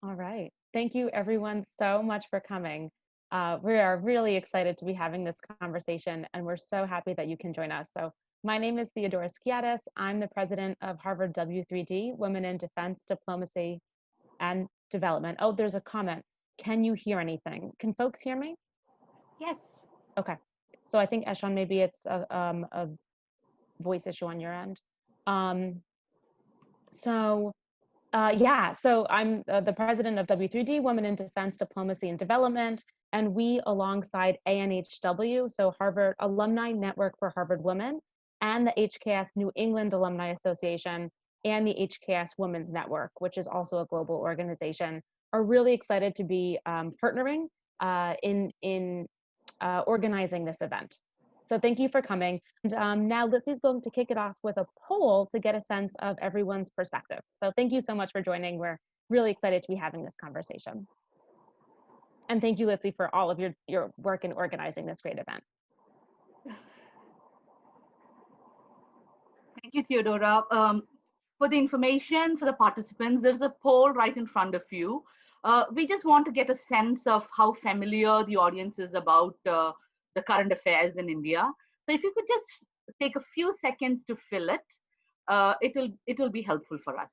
All right. Thank you everyone so much for coming. We are really excited to be having this conversation, and we're so happy that you can join us. So my name is Theodora Skiatis. I'm the president of Harvard W3D, Women in Defense, Diplomacy, and Development. Oh, there's a comment. Can you hear anything? Can folks hear me? Yes. Okay. So I think, Eshan, maybe it's a voice issue on your end. Yeah, so I'm the president of W3D, Women in Defense, Diplomacy, and Development, and we, alongside ANHW, so Harvard Alumni Network for Harvard Women, and the HKS New England Alumni Association, and the HKS Women's Network, which is also a global organization, are really excited to be partnering in organizing this event. So thank you for coming. And now Litsy's going to kick it off with a poll to get a sense of everyone's perspective. So thank you so much for joining. We're really excited to be having this conversation. And thank you, Litzy, for all of your work in organizing this great event. Thank you, Theodora. For the information for the participants, there's a poll right in front of you. We just want to get a sense of how familiar the audience is about the current affairs in India. So if you could just take a few seconds to fill it, it'll be helpful for us.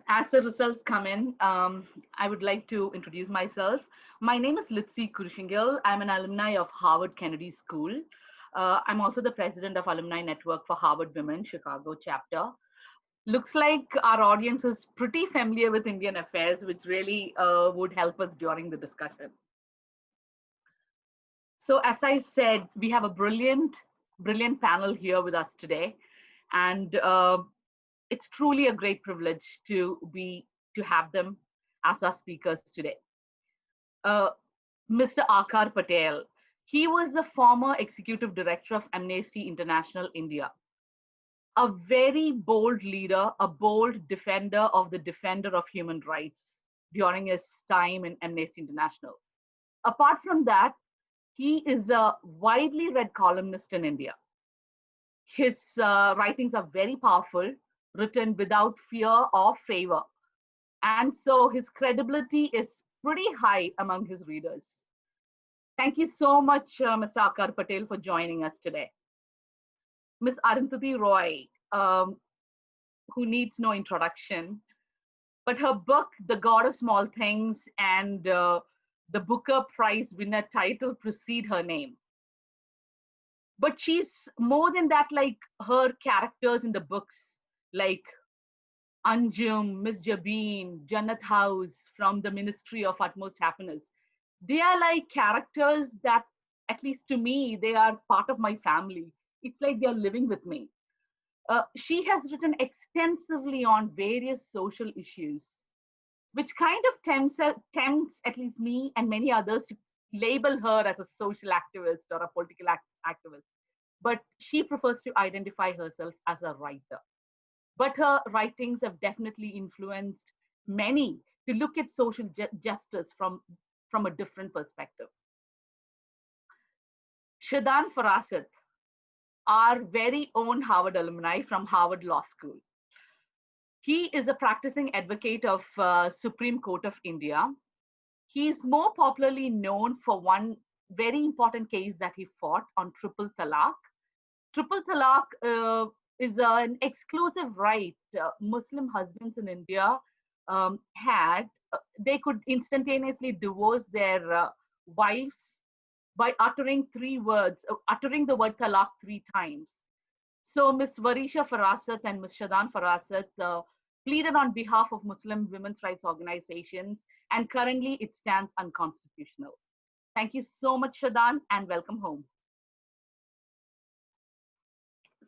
As the results come in, I would like to introduce myself. My name is Litcy Kurisinkal. I'm an alumni of Harvard Kennedy School. I'm also the president of Alumni Network for Harvard Women, Chicago chapter. Looks like our audience is pretty familiar with Indian affairs, which really would help us during the discussion. So as I said, we have a brilliant panel here with us today. And it's truly a great privilege to have them as our speakers today. Mr. Aakar Patel, he was the former executive director of Amnesty International India, a very bold leader, a bold defender of the defender of human rights during his time in Amnesty International. Apart from that, he is a widely read columnist in India. His writings are very powerful, written without fear or favor. And so his credibility is pretty high among his readers. Thank you so much, Mr. Aakar Patel, for joining us today. Ms. Arundhati Roy, who needs no introduction, but her book, The God of Small Things, and the Booker Prize winner title precede her name. But she's more than that, like her characters in the books, like Anjum, Miss Jabeen, Jannat House from the Ministry of Utmost Happiness. They are like characters that, at least to me, they are part of my family. It's like they're living with me. She has written extensively on various social issues, which kind of tempts at least me and many others to label her as a social activist or a political activist. But she prefers to identify herself as a writer. But her writings have definitely influenced many to look at social justice from a different perspective. Shadan Farasat, our very own Harvard alumni from Harvard Law School. He is a practicing advocate of Supreme Court of India. He is more popularly known for one very important case that he fought on triple talaq. Triple talaq is an exclusive right Muslim husbands in India had. They could instantaneously divorce their wives by uttering the word talaq 3 times. So Ms. Varisha Farasat and Ms. Shadan Farasat pleaded on behalf of Muslim women's rights organizations, and currently it stands unconstitutional. Thank you so much, Shadan, and welcome home.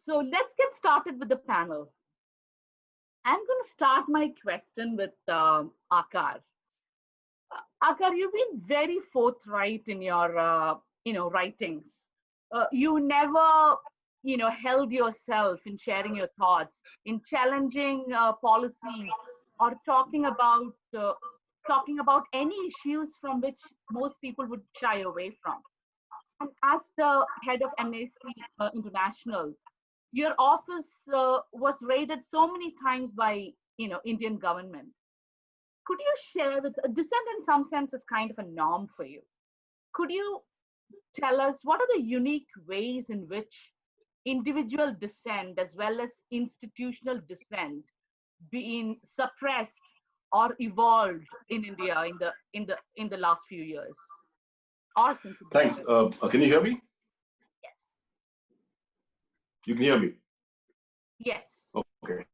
So let's get started with the panel. I'm going to start my question with Aakar. Aakar, you've been very forthright in your writings. You never held yourself in sharing your thoughts, in challenging policies, or talking about any issues from which most people would shy away from. And as the head of Amnesty International, your office was raided so many times by Indian government. Could you share with dissent in some sense is kind of a norm for you? Could you tell us what are the unique ways in which individual dissent as well as institutional dissent being suppressed or evolved in India in the last few years or since Thanks. Can you hear me? Yes. You can hear me? Yes. Okay.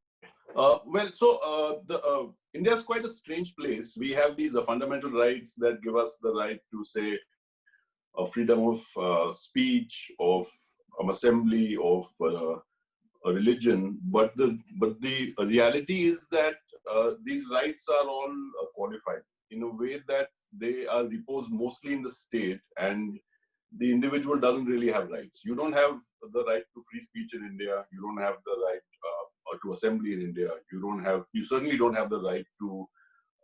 India is quite a strange place. We have these fundamental rights that give us the right to say freedom of speech, of assembly, of a religion. But the reality is that these rights are all qualified in a way that they are reposed mostly in the state, and the individual doesn't really have rights. You don't have the right to free speech in India. You don't have the right to assembly in India. You certainly don't have the right to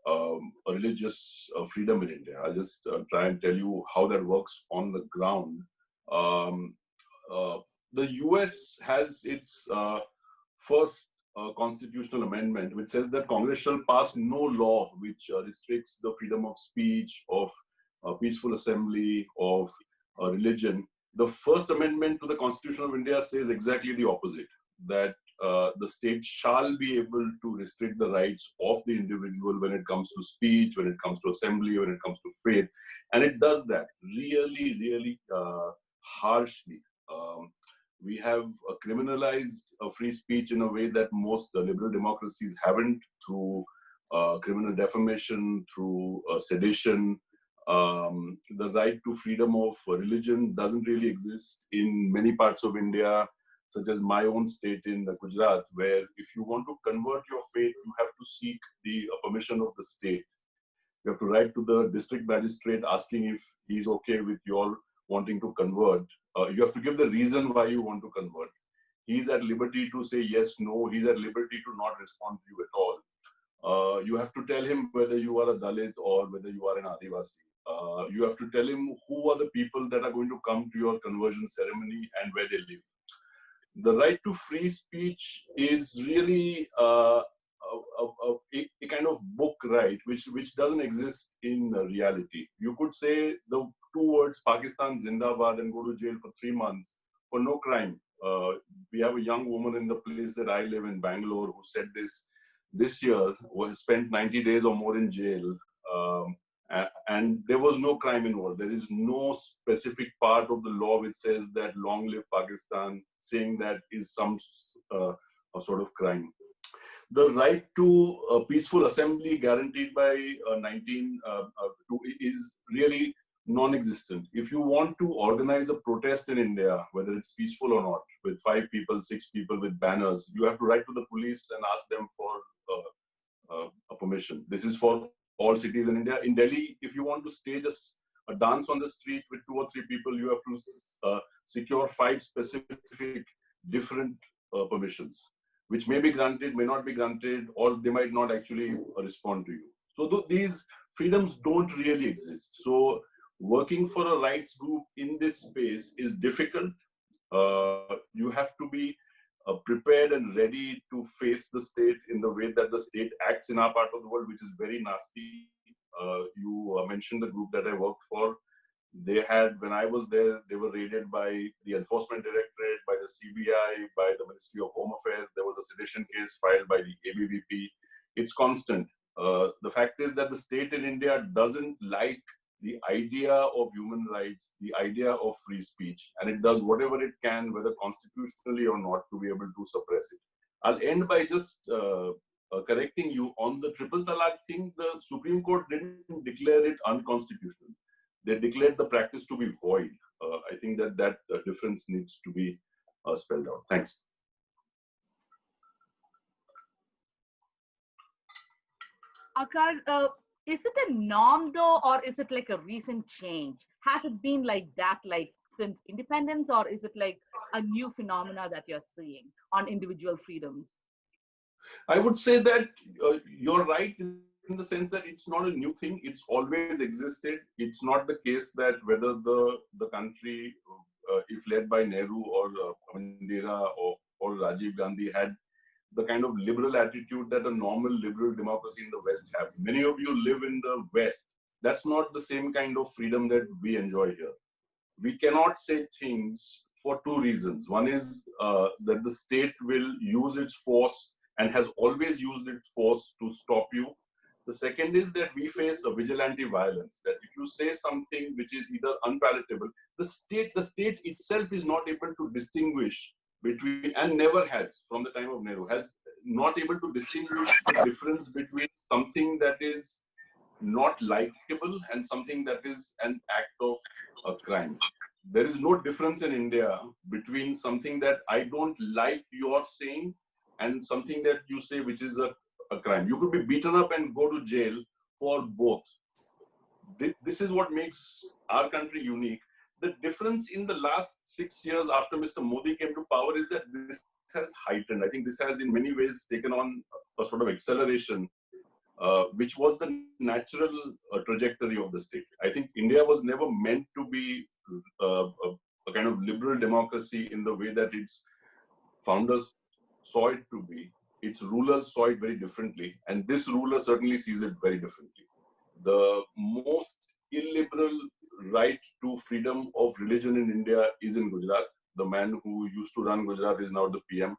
a religious freedom in India. I'll just try and tell you how that works on the ground. The US has its first constitutional amendment, which says that Congress shall pass no law which restricts the freedom of speech, of peaceful assembly, of religion. The first amendment to the Constitution of India says exactly the opposite, that the state shall be able to restrict the rights of the individual when it comes to speech, when it comes to assembly, when it comes to faith. And it does that really, really harshly. We have criminalized free speech in a way that most liberal democracies haven't, through criminal defamation, through sedition. The right to freedom of religion doesn't really exist in many parts of India, such as my own state in Gujarat, where if you want to convert your faith, you have to seek the permission of the state. You have to write to the district magistrate asking if he's okay with your wanting to convert. You have to give the reason why you want to convert. He's at liberty to say yes, no. He's at liberty to not respond to you at all. You have to tell him whether you are a Dalit or whether you are an Adivasi. You have to tell him who are the people that are going to come to your conversion ceremony and where they live. The right to free speech is really a kind of book right, which doesn't exist in reality. You could say the two words Pakistan Zindabad and go to jail for 3 months for no crime. We have a young woman in the place that I live in, Bangalore, who said this year, spent 90 days or more in jail. And there was no crime involved. There is no specific part of the law which says that long live Pakistan, saying that is some sort of crime. The right to peaceful assembly guaranteed by 1902 is really non-existent. If you want to organize a protest in India, whether it's peaceful or not, with 5 people, 6 people with banners, you have to write to the police and ask them for a permission. This is for all cities in India. In Delhi, if you want to stage a dance on the street with 2 or 3 people, you have to secure 5 specific different permissions, which may be granted, may not be granted, or they might not actually respond to you. So these freedoms don't really exist. So working for a rights group in this space is difficult. You have to be prepared and ready to face the state in the way that the state acts in our part of the world, which is very nasty. You mentioned the group that I worked for. They had, when I was there, they were raided by the Enforcement Directorate, by the CBI, by the Ministry of Home Affairs. There was a sedition case filed by the ABVP. It's constant. The fact is that the state in India doesn't like the idea of human rights, the idea of free speech, and it does whatever it can, whether constitutionally or not, to be able to suppress it. I'll end by just correcting you on the triple talaq thing. The Supreme Court didn't declare it unconstitutional. They declared the practice to be void. I think that difference needs to be spelled out. Thanks. Aakar, is it a norm though, or is it like a recent change? Has it been like that, like since independence, or is it like a new phenomena that you're seeing on individual freedoms? I would say that you're right in the sense that it's not a new thing. It's always existed. It's not the case that whether the country, if led by Nehru or Indira or Rajiv Gandhi, had the kind of liberal attitude that a normal liberal democracy in the West have. Many of you live in the West. That's not the same kind of freedom that we enjoy here. We cannot say things for two reasons. One is that the state will use its force and has always used its force to stop you. The second is that we face a vigilante violence, that if you say something which is either unpalatable, the state itself is not able to distinguish between, and never has from the time of Nehru, has not able to distinguish the difference between something that is not likable and something that is an act of a crime. There is no difference in India between something that I don't like you're saying and something that you say which is a crime. You could be beaten up and go to jail for both. This is what makes our country unique. The difference in the last 6 years after Mr. Modi came to power is that this has heightened. I think this has in many ways taken on a sort of acceleration, which was the natural trajectory of the state. I think India was never meant to be a kind of liberal democracy in the way that its founders saw it to be. Its rulers saw it very differently, and this ruler certainly sees it very differently. The most illiberal right to freedom of religion in India is in Gujarat. The man who used to run Gujarat is now the PM.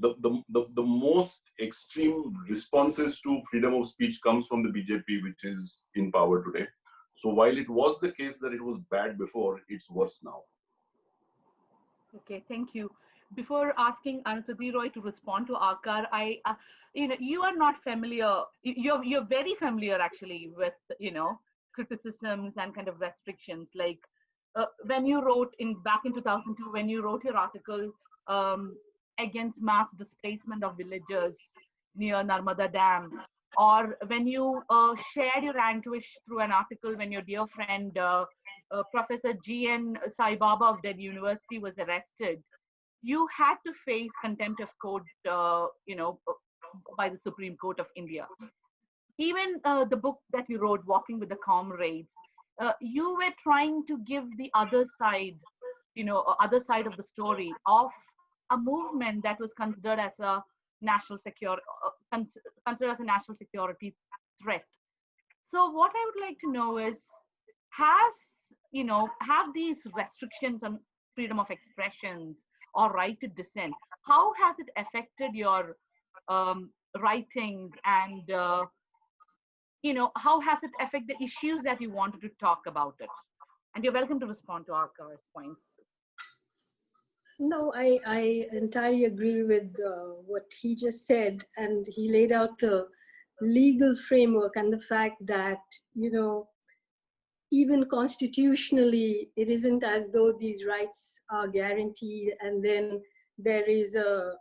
The most extreme responses to freedom of speech comes from the BJP, which is in power today. So while it was the case that it was bad before, it's worse now. Okay, thank you. Before asking Arundhati Roy to respond to Aakar, you are not familiar. You're very familiar actually with criticisms and kind of restrictions. Like when you wrote back in 2002, when you wrote your article against mass displacement of villagers near Narmada Dam, or when you shared your anguish through an article when your dear friend Professor G.N. Sai Baba of Delhi University was arrested, you had to face contempt of court, by the Supreme Court of India. Even the book that you wrote, Walking with the Comrades, you were trying to give the other side, other side of the story of a movement that was considered as a national security, considered as a national security threat. So what I would like to know is, have these restrictions on freedom of expressions or right to dissent, how has it affected your writings, and how has it affected the issues that you wanted to talk about it? And you're welcome to respond to Aakar's points. No, I entirely agree with what he just said, and he laid out the legal framework and the fact that, even constitutionally, it isn't as though these rights are guaranteed and then there is a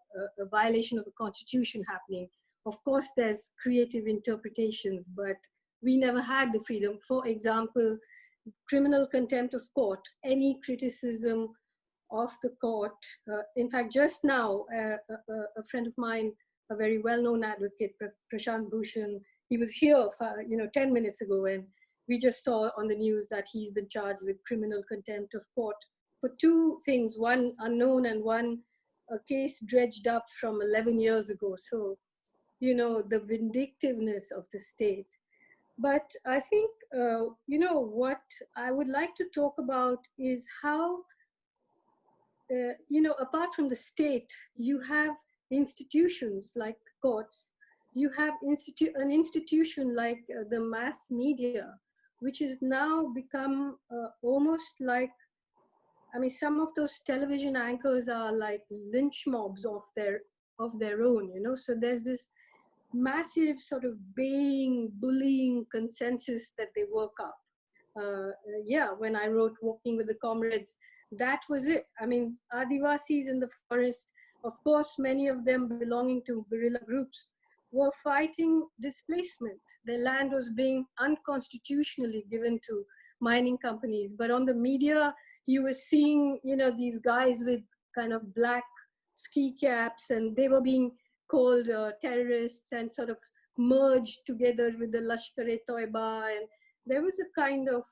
violation of the constitution happening. Of course, there's creative interpretations, but we never had the freedom. For example, criminal contempt of court, any criticism of the court. In fact, just now, a friend of mine, a very well-known advocate, Prashant Bhushan, he was here, 10 minutes ago, and we just saw on the news that he's been charged with criminal contempt of court for two things, one unknown and one a case dredged up from 11 years ago. So, the vindictiveness of the state. But I think, what I would like to talk about is how, apart from the state, you have institutions like courts, you have an institution like the mass media, which has now become almost like, some of those television anchors are like lynch mobs of their own, So there's this massive sort of baying, bullying consensus that they work up. When I wrote Walking with the Comrades, that was it. Adivasis in the forest, of course, many of them belonging to guerrilla groups, were fighting displacement. Their land was being unconstitutionally given to mining companies. But on the media, you were seeing, these guys with kind of black ski caps, and they were being called terrorists and sort of merged together with the Lashkar-e-Toiba. And there was a kind of,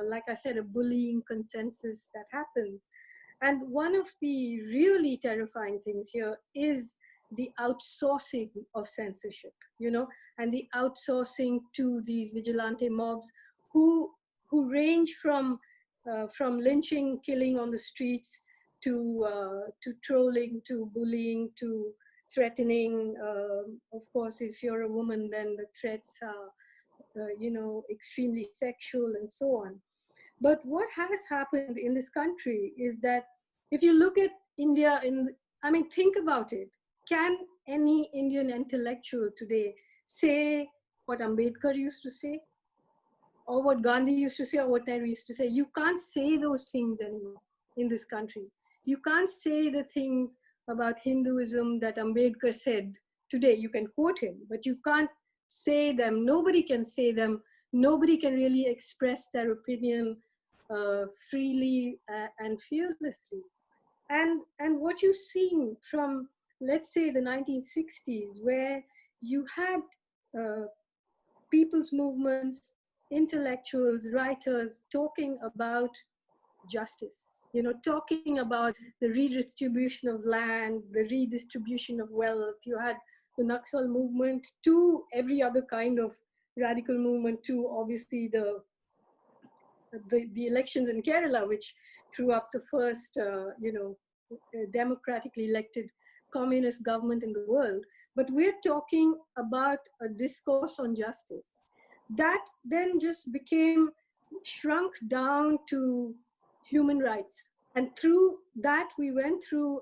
like I said, a bullying consensus that happens. And one of the really terrifying things here is the outsourcing of censorship, and the outsourcing to these vigilante mobs who range from lynching, killing on the streets, to trolling, to bullying, to threatening. Of course, if you're a woman, then the threats are, extremely sexual and so on. But what has happened in this country is that if you look at India, think about it. Can any Indian intellectual today say what Ambedkar used to say, or what Gandhi used to say, or what Nehru used to say? You can't say those things anymore in this country. You can't say the things about Hinduism that Ambedkar said today. You can quote him, but you can't say them. Nobody can say them. Nobody can really express their opinion freely and fearlessly. And what you've seen from, let's say, the 1960s, where you had people's movements, intellectuals, writers talking about justice, talking about the redistribution of land, the redistribution of wealth. You had the Naxal movement, to every other kind of radical movement, to obviously the elections in Kerala, which threw up the first, democratically elected communist government in the world. But we're talking about a discourse on justice that then just became shrunk down to human rights. And through that, we went through,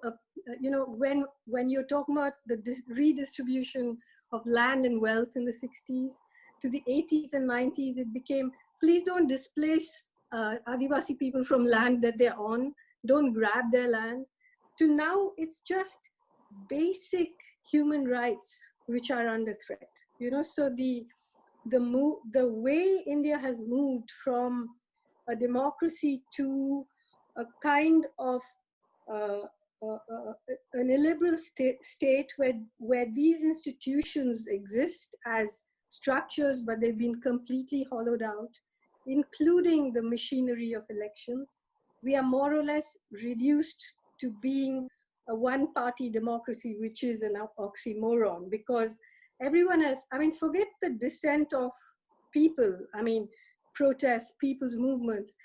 when you're talking about the redistribution of land and wealth in the 60s, to the 80s and 90s, it became, please don't displace Adivasi people from land that they're on, don't grab their land, to now it's just basic human rights which are under threat. So the way India has moved from a democracy to a kind of an illiberal state where these institutions exist as structures, but they've been completely hollowed out, including the machinery of elections. We are more or less reduced to being a one-party democracy, which is an oxymoron, because everyone else, forget the dissent of people, protests, people's movements,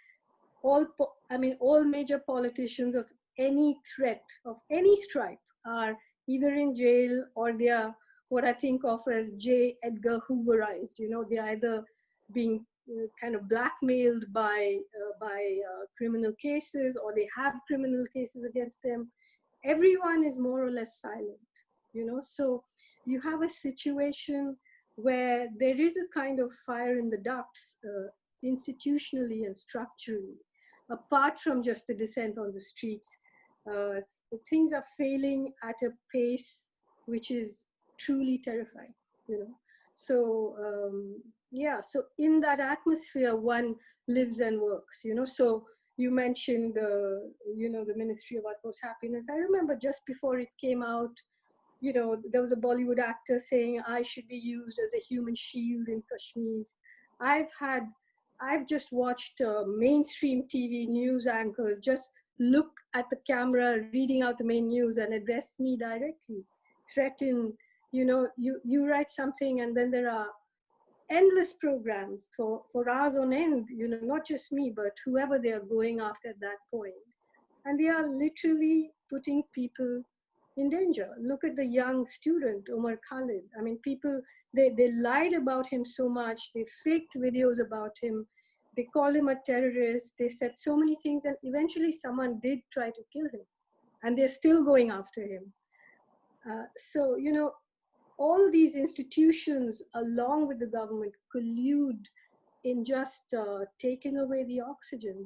all major politicians of any threat, of any stripe, are either in jail or they are what I think of as J. Edgar Hooverized. They're either being kind of blackmailed by criminal cases, or they have criminal cases against them. Everyone is more or less silent, so you have a situation where there is a kind of fire in the ducts, institutionally and structurally, apart from just the dissent on the streets. Things are failing at a pace which is truly terrifying, So so in that atmosphere, one lives and works, So you mentioned the Ministry of Utmost Happiness. I remember just before it came out, there was a Bollywood actor saying I should be used as a human shield in Kashmir. I've just watched mainstream TV news anchors just look at the camera, reading out the main news, and address me directly, threaten, you write something, and then there are endless programs for hours on end, not just me, but whoever they are going after at that point. And they are literally putting people in danger. Look at the young student, Omar Khalid. People, they lied about him so much. They faked videos about him. They called him a terrorist. They said so many things, and eventually someone did try to kill him. And they're still going after him. So, all these institutions, along with the government, collude in just taking away the oxygen.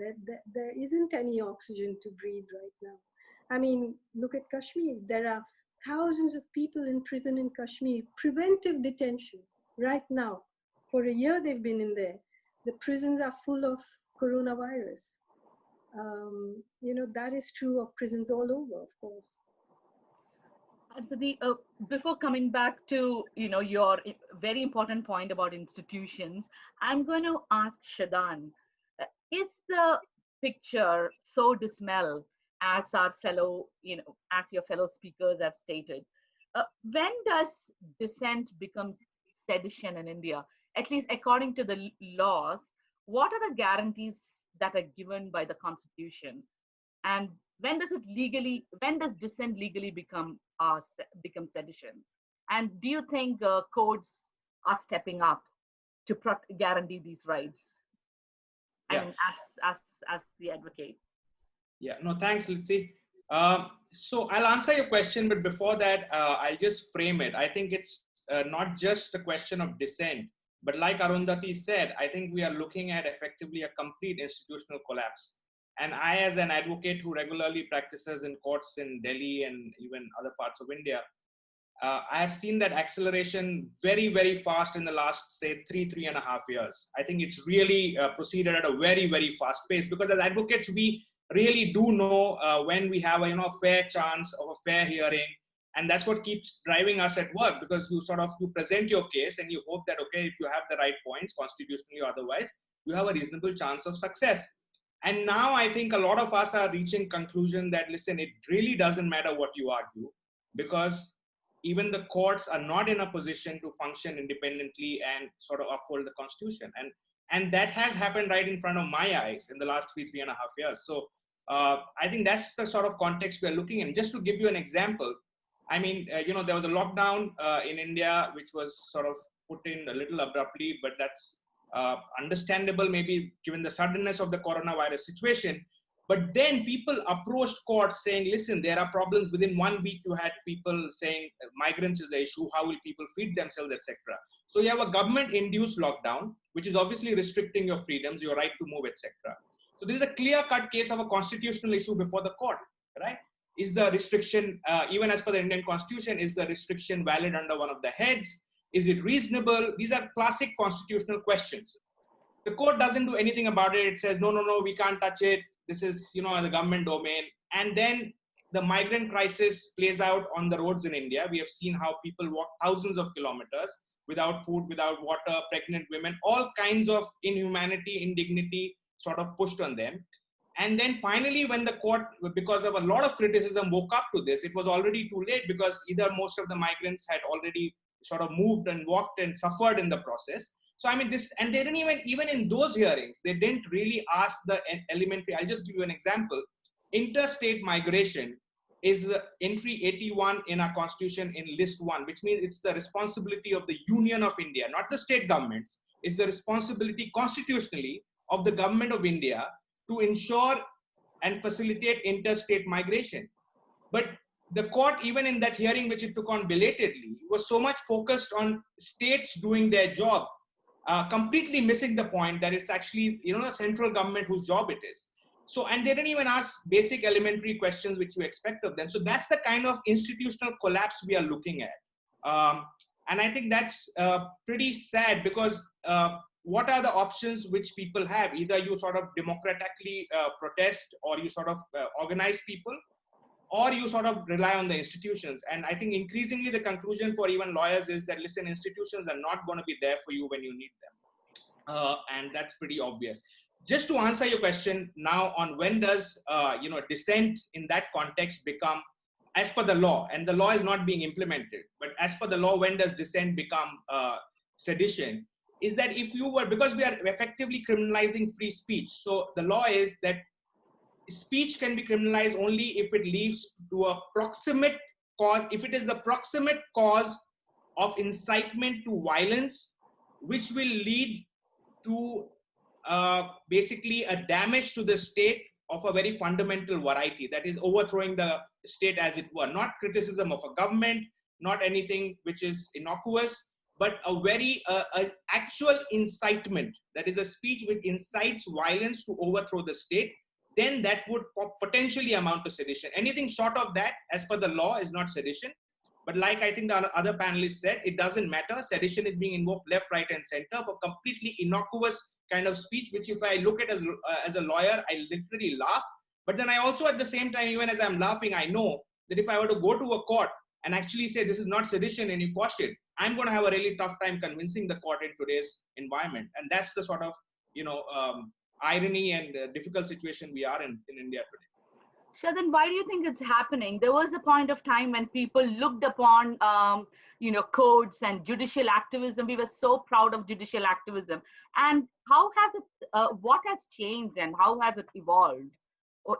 There isn't any oxygen to breathe right now. Look at Kashmir. There are thousands of people in prison in Kashmir, preventive detention right now. For a year they've been in there. The prisons are full of coronavirus. That is true of prisons all over, of course. Arundhati, before coming back to your very important point about institutions, I'm going to ask Shadan, is the picture so dismal as our fellow, as your fellow speakers have stated. When does dissent become sedition in India? At least according to the laws, what are the guarantees that are given by the Constitution? And when does dissent legally become sedition? And do you think courts are stepping up to guarantee these rights? Yeah. I mean, as the advocate. Yeah, no, thanks, Litcy. So I'll answer your question, but before that, I'll just frame it. I think it's not just a question of dissent, but like Arundhati said, I think we are looking at effectively a complete institutional collapse. And I, as an advocate who regularly practices in courts in Delhi and even other parts of India, I have seen that acceleration very, very fast in the last, say, 3.5 years. I think it's really proceeded at a very, very fast pace, because as advocates, we really do know when we have a fair chance of a fair hearing. And that's what keeps driving us at work, because you present your case and you hope that, okay, if you have the right points, constitutionally or otherwise, you have a reasonable chance of success. And now I think a lot of us are reaching conclusion that, listen, it really doesn't matter what you argue, because even the courts are not in a position to function independently and sort of uphold the Constitution. And that has happened right in front of my eyes in the last 3.5 years. So I think that's the sort of context we're looking in. Just to give you an example, I mean, there was a lockdown in India, which was sort of put in a little abruptly, but that's understandable, maybe given the suddenness of the coronavirus situation. But then people approached courts saying, listen, there are problems. Within 1 week, you had people saying migrants is the issue. How will people feed themselves, etc. So you have a government-induced lockdown, which is obviously restricting your freedoms, your right to move, etc. So this is a clear-cut case of a constitutional issue before the court, right? Is the restriction, even as per the Indian Constitution, is the restriction valid under one of the heads? Is it reasonable? These are classic constitutional questions. The court doesn't do anything about it. It says, no, we can't touch it. This is, the government domain. And then the migrant crisis plays out on the roads in India. We have seen how people walk thousands of kilometers without food, without water, pregnant women, all kinds of inhumanity, indignity sort of pushed on them. And then finally, when the court, because of a lot of criticism, woke up to this, it was already too late, because either most of the migrants had already sort of moved and walked and suffered in the process. So I mean this, and they didn't even in those hearings, they didn't really ask the elementary. I'll just give you an example. Interstate migration is entry 81 in our constitution in list 1, which means it's the responsibility of the Union of India, not the state governments. It's the responsibility constitutionally of the government of India to ensure and facilitate interstate migration. But the court, even in that hearing, which it took on belatedly, was so much focused on states doing their job, completely missing the point that it's actually, the central government whose job it is. So, and they didn't even ask basic elementary questions which you expect of them. So that's the kind of institutional collapse we are looking at. And I think that's pretty sad, because what are the options which people have? Either you sort of democratically protest, or you sort of organize people, or you sort of rely on the institutions. And I think increasingly the conclusion for even lawyers is that, listen, institutions are not going to be there for you when you need them. And that's pretty obvious. Just to answer your question now on when does, dissent in that context become, as per the law, and the law is not being implemented, but as per the law, when does dissent become sedition, is that if you were, because we are effectively criminalizing free speech. So the law is that speech can be criminalized only if it leads to a proximate cause, if it is the proximate cause of incitement to violence, which will lead to basically a damage to the state of a very fundamental variety, that is overthrowing the state as it were, not criticism of a government, not anything which is innocuous, but a very actual incitement, that is a speech which incites violence to overthrow the state, then that would potentially amount to sedition. Anything short of that, as per the law, is not sedition. But like I think the other panelists said, it doesn't matter. Sedition is being invoked left, right, and center for completely innocuous kind of speech, which if I look at as a lawyer, I literally laugh. But then I also, at the same time, even as I'm laughing, I know that if I were to go to a court and actually say this is not sedition and you quash it, I'm going to have a really tough time convincing the court in today's environment. And that's the sort of, irony and difficult situation we are in India today. Shadan, why do you think it's happening? There was a point of time when people looked upon, codes and judicial activism. We were so proud of judicial activism. And how has it, what has changed and how has it evolved? Or,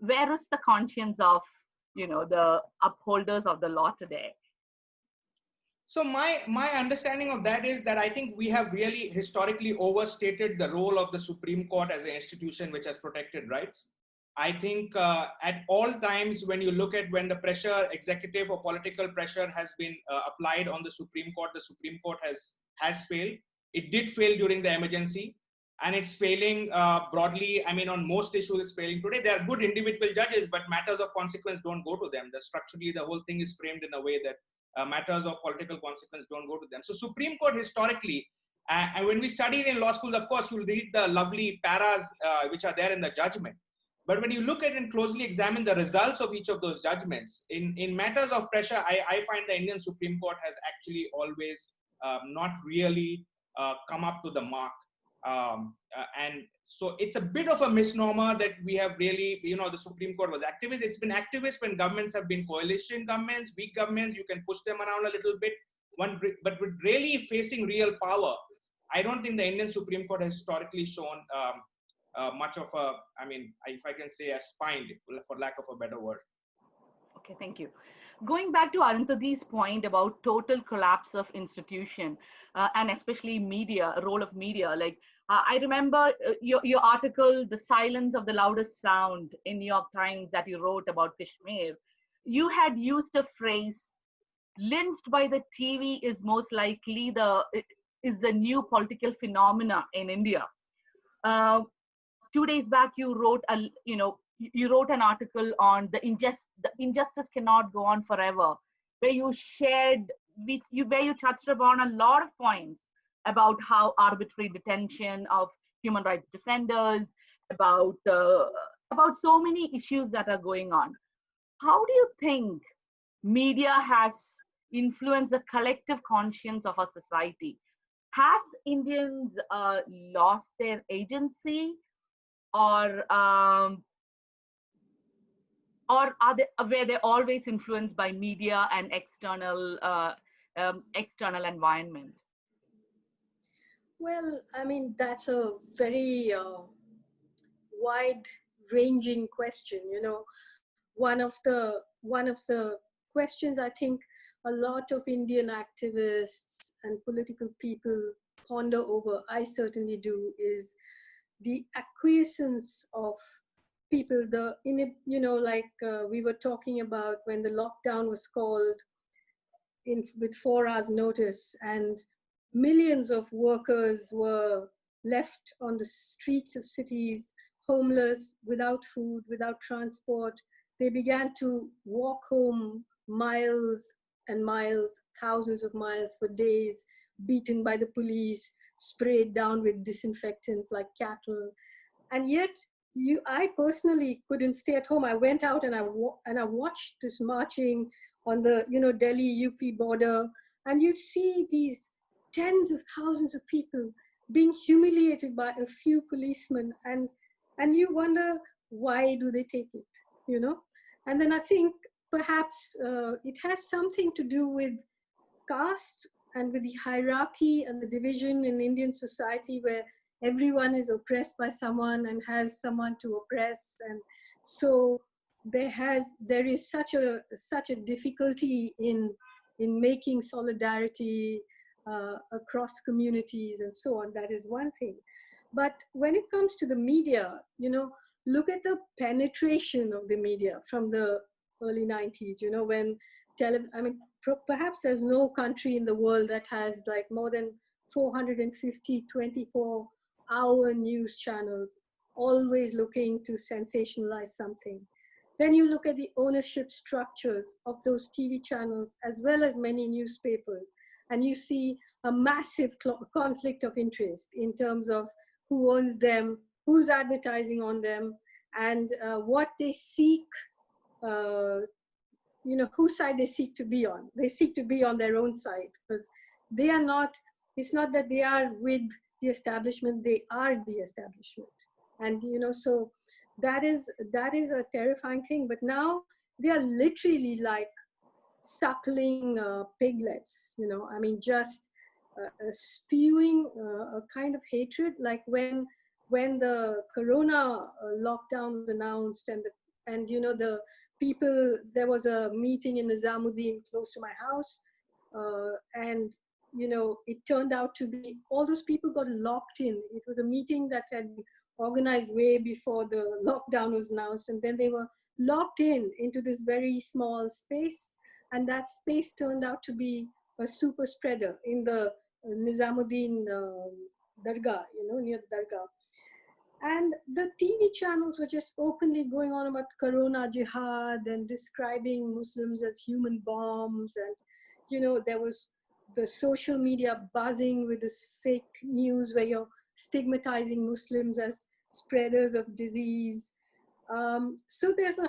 where is the conscience of, the upholders of the law today? So my understanding of that is that I think we have really historically overstated the role of the Supreme Court as an institution which has protected rights. I think at all times when you look at when the pressure, executive or political pressure has been applied on the Supreme Court has failed. It did fail during the emergency, and it's failing broadly. I mean, on most issues, it's failing today. There are good individual judges, but matters of consequence don't go to them. Structurally, the whole thing is framed in a way that matters of political consequence don't go to them. So Supreme Court historically, and when we studied in law schools, of course, you'll read the lovely paras which are there in the judgment. But when you look at and closely examine the results of each of those judgments, in matters of pressure, I find the Indian Supreme Court has actually always not really come up to the mark. And so it's a bit of a misnomer that we have really, the Supreme Court was activist. It's been activist when governments have been coalition governments, weak governments, you can push them around a little bit. But with really facing real power, I don't think the Indian Supreme Court has historically shown much of a, if I can say, a spine, for lack of a better word. Okay, thank you. Going back to Arundhati's point about total collapse of institution and especially media, role of media, like I remember your article, The Silence of the Loudest Sound in New York Times that you wrote about Kashmir. You had used a phrase, lynched by the TV is most likely is the new political phenomena in India. 2 days back, you wrote an article on the injustice cannot go on forever, where you where you touched upon a lot of points about how arbitrary detention of human rights defenders, about so many issues that are going on. How do you think media has influenced the collective conscience of our society? Has Indians lost their agency, or were they always influenced by media and external environment? Well, that's a very wide-ranging question. One of the questions I think a lot of Indian activists and political people ponder over, I certainly do, is the acquiescence of people. We were talking about when the lockdown was called with 4 hours notice, and millions of workers were left on the streets of cities, homeless, without food, without transport. They began to walk home miles and miles, thousands of miles for days, beaten by the police, sprayed down with disinfectant like cattle. And yet, I personally couldn't stay at home. I went out and I watched this marching on the Delhi-UP border, and you'd see these tens of thousands of people being humiliated by a few policemen, and you wonder, why do they take it, And then I think perhaps it has something to do with caste and with the hierarchy and the division in Indian society, where everyone is oppressed by someone and has someone to oppress. And so there is such a difficulty in making solidarity across communities and so on. That is one thing. But when it comes to the media, look at the penetration of the media from the early 90s, when perhaps there's no country in the world that has like more than 450 24-hour news channels, always looking to sensationalize something. Then you look at the ownership structures of those TV channels, as well as many newspapers, and you see a massive conflict of interest in terms of who owns them, who's advertising on them, and what they seek, whose side they seek to be on. They seek to be on their own side, because they are not, it's not that they are with the establishment, they are the establishment. And, so that is a terrifying thing. But now they are literally like suckling piglets, you know, I mean, just spewing a kind of hatred, like when the corona lockdown was announced, and you know, the people, there was a meeting in Nizamuddin close to my house, and you know, it turned out to be all those people got locked in. It was a meeting that had been organized way before the lockdown was announced, and then they were locked into this very small space, and that space turned out to be a super spreader in the Nizamuddin Dargah, you know, near the Dargah. And the TV channels were just openly going on about Corona jihad and describing Muslims as human bombs. And, you know, there was the social media buzzing with this fake news where you're stigmatizing Muslims as spreaders of disease. So there's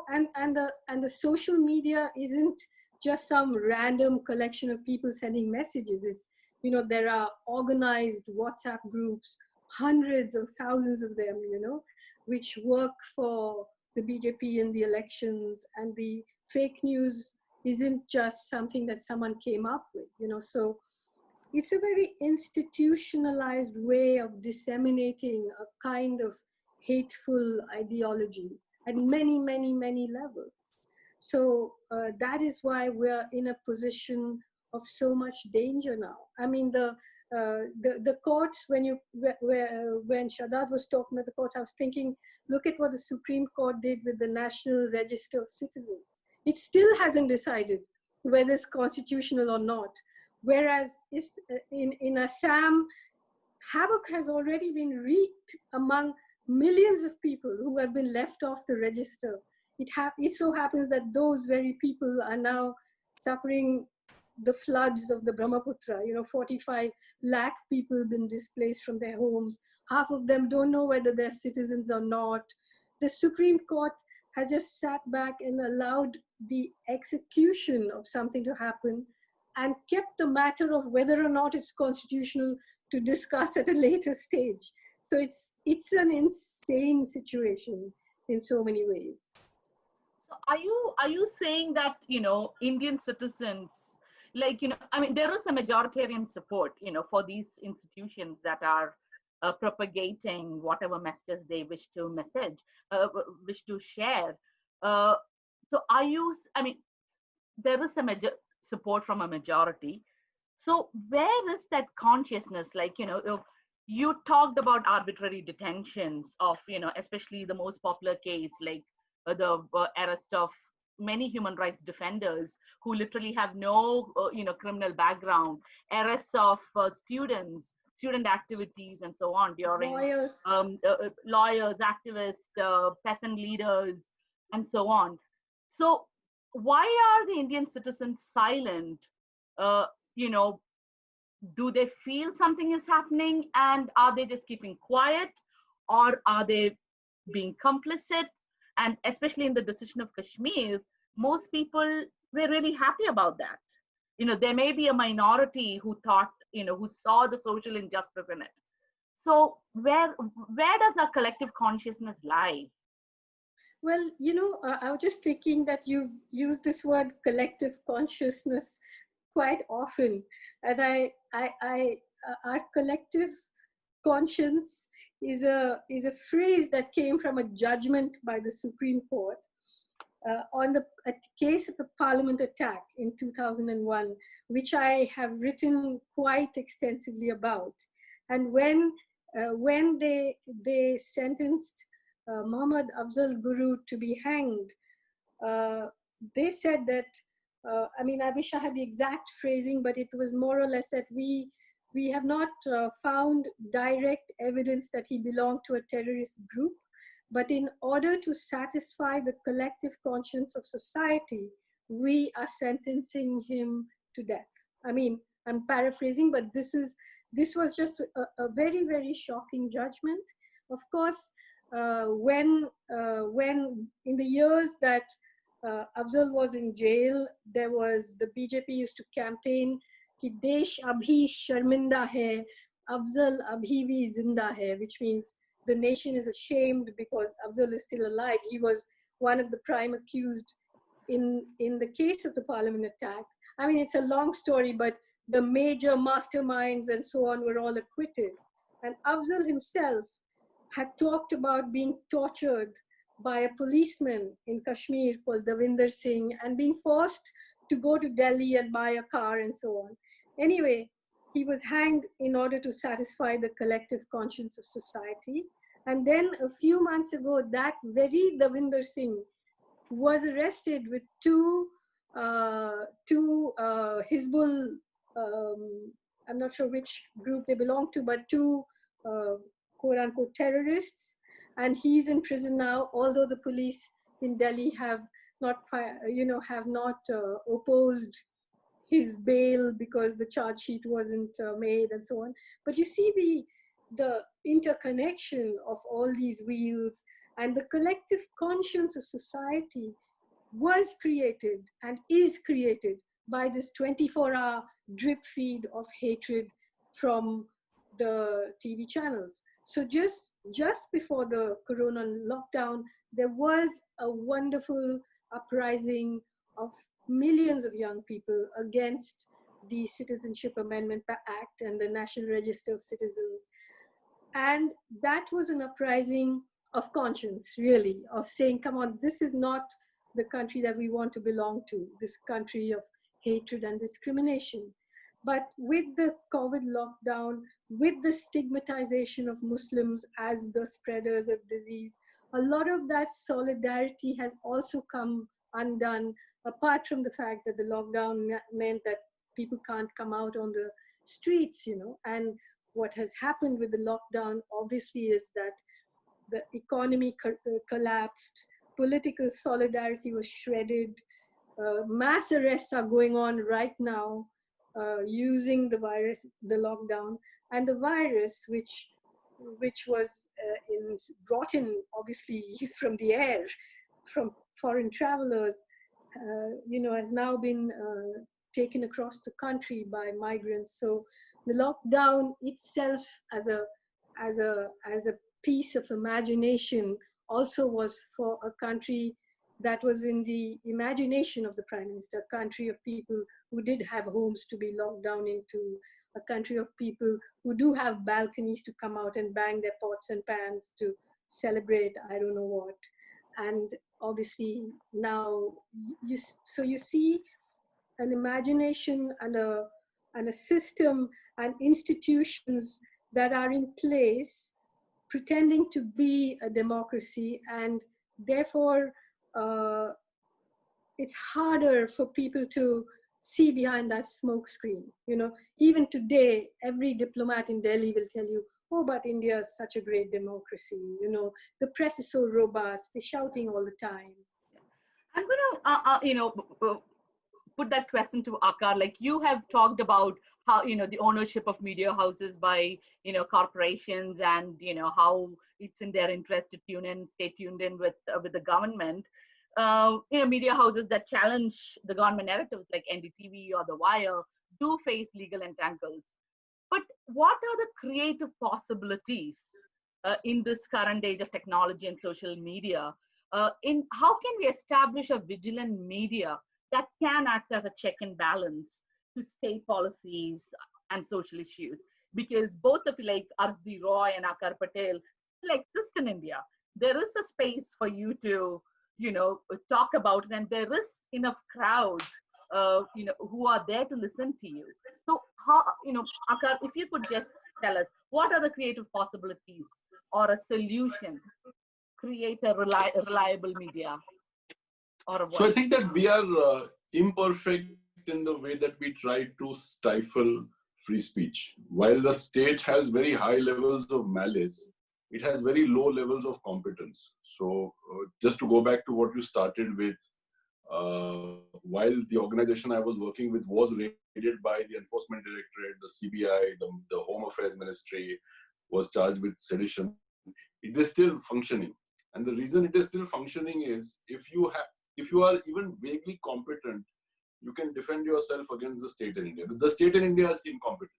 and the social media isn't just some random collection of people sending messages. It's, you know, there are organized WhatsApp groups, hundreds of thousands of them, you know, which work for the BJP in the elections, and the fake news isn't just something that someone came up with, you know. So it's a very institutionalized way of disseminating a kind of hateful ideology at many, many, many levels. So that is why we're in a position of so much danger now. I mean, the courts, when Shadan was talking about the courts, I was thinking, look at what the Supreme Court did with the National Register of Citizens. It still hasn't decided whether it's constitutional or not. Whereas in Assam, havoc has already been wreaked among millions of people who have been left off the register. It so happens that those very people are now suffering the floods of the Brahmaputra. You know, 45 lakh people have been displaced from their homes. Half of them don't know whether they're citizens or not. The Supreme Court has just sat back and allowed the execution of something to happen, and kept the matter of whether or not it's constitutional to discuss at a later stage. So it's an insane situation in so many ways. So are you saying that, you know, Indian citizens, like, you know, I mean, there is a majoritarian support, you know, for these institutions that are propagating whatever messages they wish to share. So are you, I mean, there is a support from a majority. So where is that consciousness? Like, you know, you talked about arbitrary detentions of, you know, especially the most popular case, like the arrest of many human rights defenders who literally have no, you know, criminal background, arrests of student activities and so on during lawyers, activists, peasant leaders, and so on. So why are the Indian citizens silent? You know, do they feel something is happening, and are they just keeping quiet, or are they being complicit? And especially in the decision of Kashmir, most people were really happy about that. You know, there may be a minority who thought, you know, who saw the social injustice in it. So where does our collective consciousness lie? Well, you know, I was just thinking that you use this word collective consciousness quite often, and our collective conscience is a phrase that came from a judgment by the Supreme Court on the case of the Parliament attack in 2001, which I have written quite extensively about. And when they sentenced Muhammad Afzal Guru to be hanged, they said that, I mean, I wish I had the exact phrasing, but it was more or less that we have not found direct evidence that he belonged to a terrorist group, but in order to satisfy the collective conscience of society, we are sentencing him to death. I mean, I'm paraphrasing, but this was just a very, very shocking judgment. Of course, when in the years that Afzal was in jail, there was, the BJP used to campaign कि देश अभी शर्मिंदा है, अफजल अभी भी जिंदा है, which means the nation is ashamed because Afzal is still alive. He was one of the prime accused in the case of the Parliament attack. I mean, it's a long story, but the major masterminds and so on were all acquitted. And Afzal himself had talked about being tortured by a policeman in Kashmir called Davinder Singh and being forced to go to Delhi and buy a car and so on. Anyway, he was hanged in order to satisfy the collective conscience of society. And then a few months ago, that very Davinder Singh was arrested with two Hizbul, I'm not sure which group they belong to, but two quote unquote terrorists. And he's in prison now, although the police in Delhi have not opposed his bail because the charge sheet wasn't made and so on. But you see the interconnection of all these wheels, and the collective conscience of society was created and is created by this 24-hour drip feed of hatred from the TV channels. So just before the Corona lockdown, there was a wonderful uprising of millions of young people against the Citizenship Amendment Act and the National Register of Citizens. And that was an uprising of conscience, really, of saying, come on, this is not the country that we want to belong to, this country of hatred and discrimination. But with the COVID lockdown, with the stigmatization of Muslims as the spreaders of disease, a lot of that solidarity has also come undone, apart from the fact that the lockdown meant that people can't come out on the streets, and what has happened with the lockdown obviously is that the economy collapsed, political solidarity was shredded, mass arrests are going on right now using the virus, the lockdown, and the virus, which was brought in obviously from the air, from foreign travelers, has now been taken across the country by migrants. So the lockdown itself as a piece of imagination also was for a country that was in the imagination of the Prime Minister, a country of people who did have homes to be locked down into, a country of people who do have balconies to come out and bang their pots and pans to celebrate I don't know what. And obviously now, you see an imagination and a system and institutions that are in place pretending to be a democracy, and therefore it's harder for people to see behind that smoke screen. Even today, every diplomat in Delhi will tell you, oh, but India is such a great democracy. The press is so robust, they're shouting all the time. I'm going to, put that question to Aakar. Like, you have talked about how, the ownership of media houses by, corporations, and, how it's in their interest to stay tuned in with the government. Media houses that challenge the government narratives like NDTV or The Wire do face legal entangles. But what are the creative possibilities in this current age of technology and social media? In how can we establish a vigilant media that can act as a check and balance to state policies and social issues? Because both of you, like Arundhati Roy and Aakar Patel, still exist in India. There is a space for you to, talk about it, and there is enough crowd, who are there to listen to you. So how, Aakar, if you could just tell us, what are the creative possibilities or a solution to create a reliable media? So I think that we are imperfect in the way that we try to stifle free speech. While the state has very high levels of malice, it has very low levels of competence. So just to go back to what you started with, while the organization I was working with was raided by the Enforcement Directorate, the CBI, the Home Affairs Ministry was charged with sedition, it is still functioning. And the reason it is still functioning is if you are even vaguely competent, you can defend yourself against the state in India. The state in India is incompetent.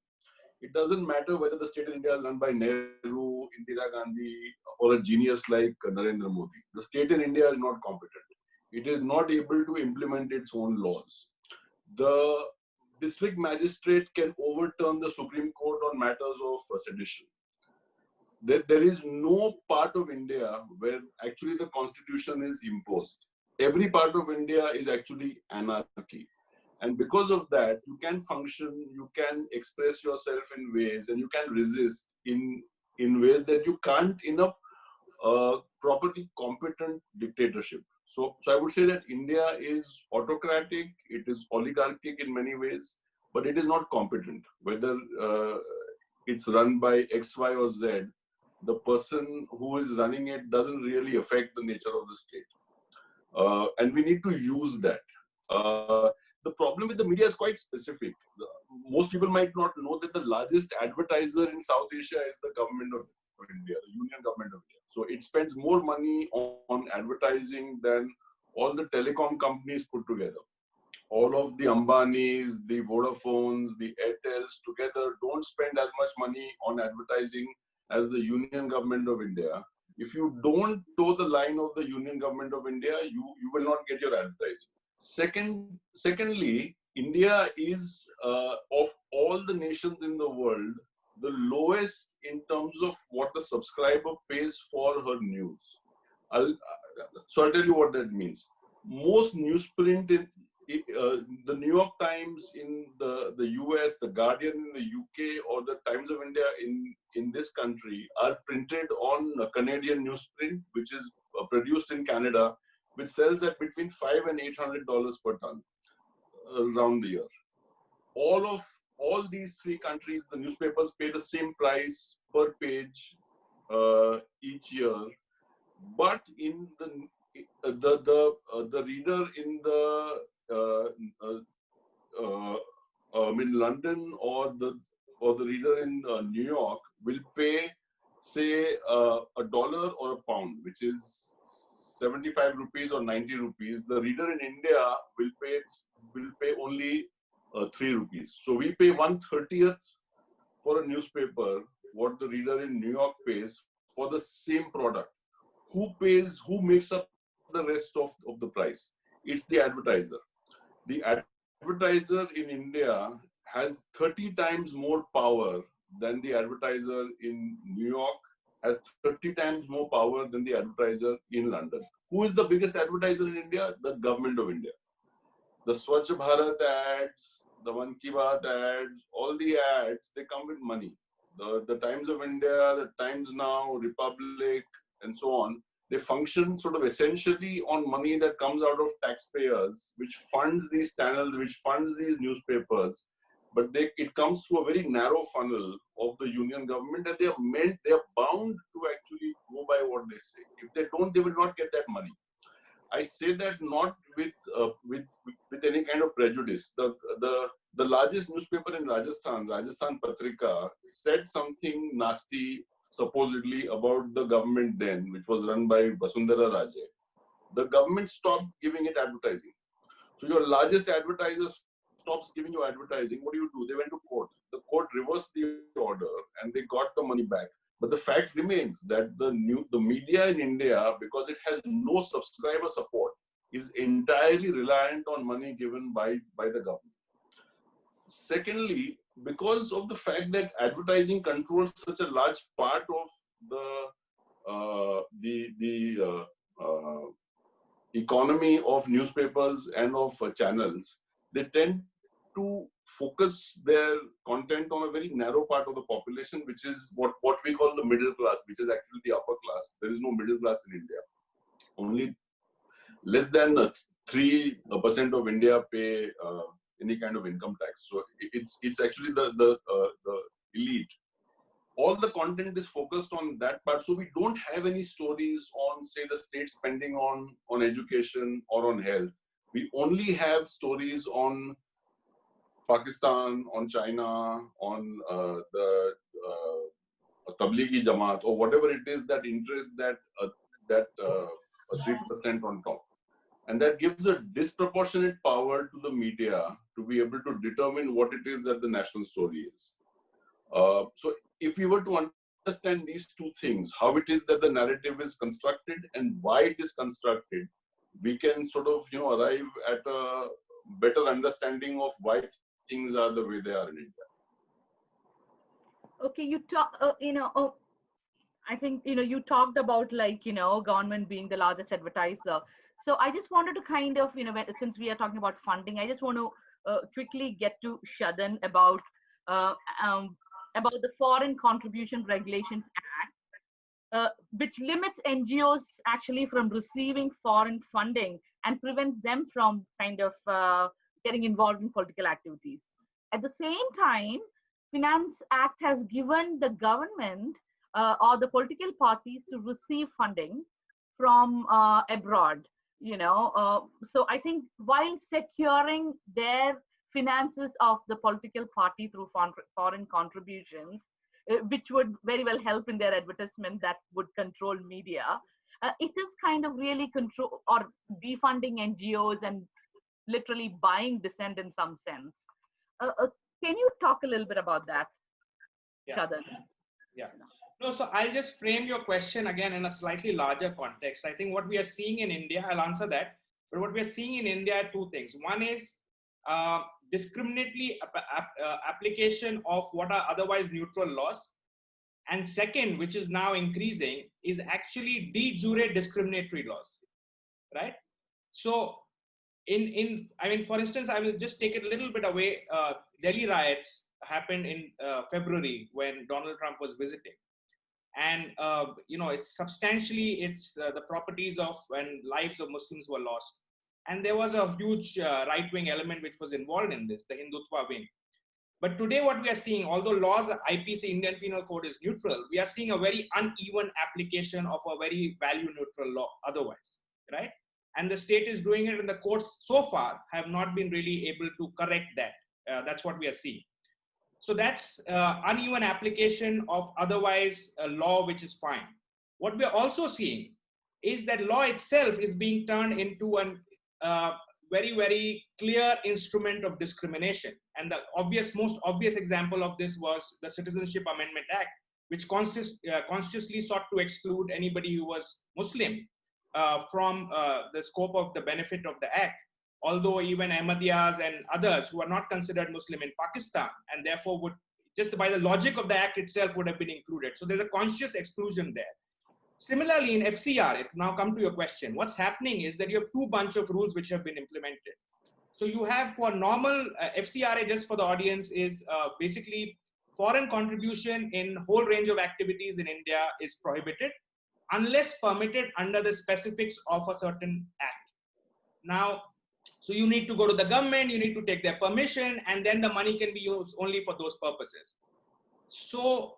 It doesn't matter whether the state in India is run by Nehru, Indira Gandhi, or a genius like Narendra Modi. The state in India is not competent. It is not able to implement its own laws. The district magistrate can overturn the Supreme Court on matters of sedition. There is no part of India where actually the constitution is imposed. Every part of India is actually anarchy. And because of that, you can function, you can express yourself in ways, and you can resist in ways that you can't in a properly competent dictatorship. So I would say that India is autocratic, it is oligarchic in many ways, but it is not competent. Whether it's run by X, Y, or Z, the person who is running it doesn't really affect the nature of the state. And we need to use that. The problem with the media is quite specific. Most people might not know that the largest advertiser in South Asia is the government of India, the Union Government of India. So it spends more money on advertising than all the telecom companies put together. All of the Ambanis, the Vodafones, the Airtels together don't spend as much money on advertising as the Union Government of India. If you don't toe the line of the Union Government of India, you will not get your advertising. Secondly, India is, of all the nations in the world, the lowest in terms of what the subscriber pays for her news. So I'll tell you what that means. Most newsprint, the New York Times in the US, the Guardian in the UK, or the Times of India in this country are printed on a Canadian newsprint, which is produced in Canada, which sells at between $500 and $800 per ton around the year. All these three countries, the newspapers pay the same price per page each year, but in the reader in in London or the reader in New York will pay, say, $1 or a pound, which is 75 rupees or 90 rupees. The reader in India will pay only 3 rupees. So we pay 1/30th for a newspaper what the reader in New York pays for the same product. Who makes up the rest of the price? It's the advertiser. The advertiser in India has 30 times more power than the advertiser in New York, has 30 times more power than the advertiser in London. Who is the biggest advertiser in India? The government of India. The Swachh Bharat ads, the Mann Ki Baat ads, all the ads, they come with money. The Times of India, the Times Now, Republic, and so on, they function sort of essentially on money that comes out of taxpayers, which funds these channels, which funds these newspapers. But it comes through a very narrow funnel of the union government, and they are bound to actually go by what they say. If they don't, they will not get that money. I say that not with any kind of prejudice. The largest newspaper in Rajasthan, Rajasthan Patrika, said something nasty supposedly about the government then, which was run by Vasundhara Raje. The government stopped giving it advertising. So your largest advertiser stops giving you advertising. What do? They went to court. The court reversed the order and they got the money back. But the fact remains that the media in India, because it has no subscriber support, is entirely reliant on money given by the government. Secondly, because of the fact that advertising controls such a large part of the economy of newspapers and of channels, they tend to focus their content on a very narrow part of the population, which is what we call the middle class, which is actually the upper class. There is no middle class in India. Only less than 3% of India pay any kind of income tax. So it's actually the elite. All the content is focused on that part. So we don't have any stories on, say, the state spending on education or on health. We only have stories on Pakistan, on China, on the Tablighi Jamaat, or whatever it is that interests that 3% on top. And that gives a disproportionate power to the media to be able to determine what it is that the national story is. So if we were to understand these two things, how it is that the narrative is constructed and why it is constructed, we can sort of, arrive at a better understanding of why things are the way they are in India. Okay, you talk, I think, you talked about government being the largest advertiser. So I just wanted to kind of, since we are talking about funding, I just want to quickly get to Shadan about the Foreign Contribution Regulations Act, which limits NGOs actually from receiving foreign funding and prevents them from kind of getting involved in political activities. At the same time, Finance Act has given the government or the political parties to receive funding from abroad, so I think while securing their finances of the political party through foreign contributions, which would very well help in their advertisement that would control media, it is kind of really control or defunding NGOs and literally buying dissent in some sense. Can you talk a little bit about that, Shadan? Yeah. No, so I'll just frame your question again in a slightly larger context. I think what we are seeing in India, I'll answer that, but what we are seeing in India are two things. One is discriminatory application of what are otherwise neutral laws. And second, which is now increasing, is actually de jure discriminatory laws, right? So for instance, I will just take it a little bit away. Delhi riots happened in February when Donald Trump was visiting. And, it's substantially, the properties of and lives of Muslims were lost. And there was a huge right-wing element which was involved in this, the Hindutva wing. But today what we are seeing, although laws, IPC, Indian Penal Code is neutral, we are seeing a very uneven application of a very value-neutral law otherwise, right? And the state is doing it, and the courts so far have not been really able to correct that. That's what we are seeing. So that's uneven application of otherwise a law which is fine. What we're also seeing is that law itself is being turned into a very, very clear instrument of discrimination. And the most obvious example of this was the Citizenship Amendment Act, which consciously sought to exclude anybody who was Muslim from the scope of the benefit of the act. Although even Ahmadiyas and others who are not considered Muslim in Pakistan and therefore would, just by the logic of the act itself, would have been included. So there's a conscious exclusion there. Similarly, in FCR, if now come to your question, what's happening is that you have two bunch of rules which have been implemented. So you have for normal FCRA, just for the audience, is basically foreign contribution in whole range of activities in India is prohibited unless permitted under the specifics of a certain act. Now, so you need to go to the government, you need to take their permission, and then the money can be used only for those purposes. So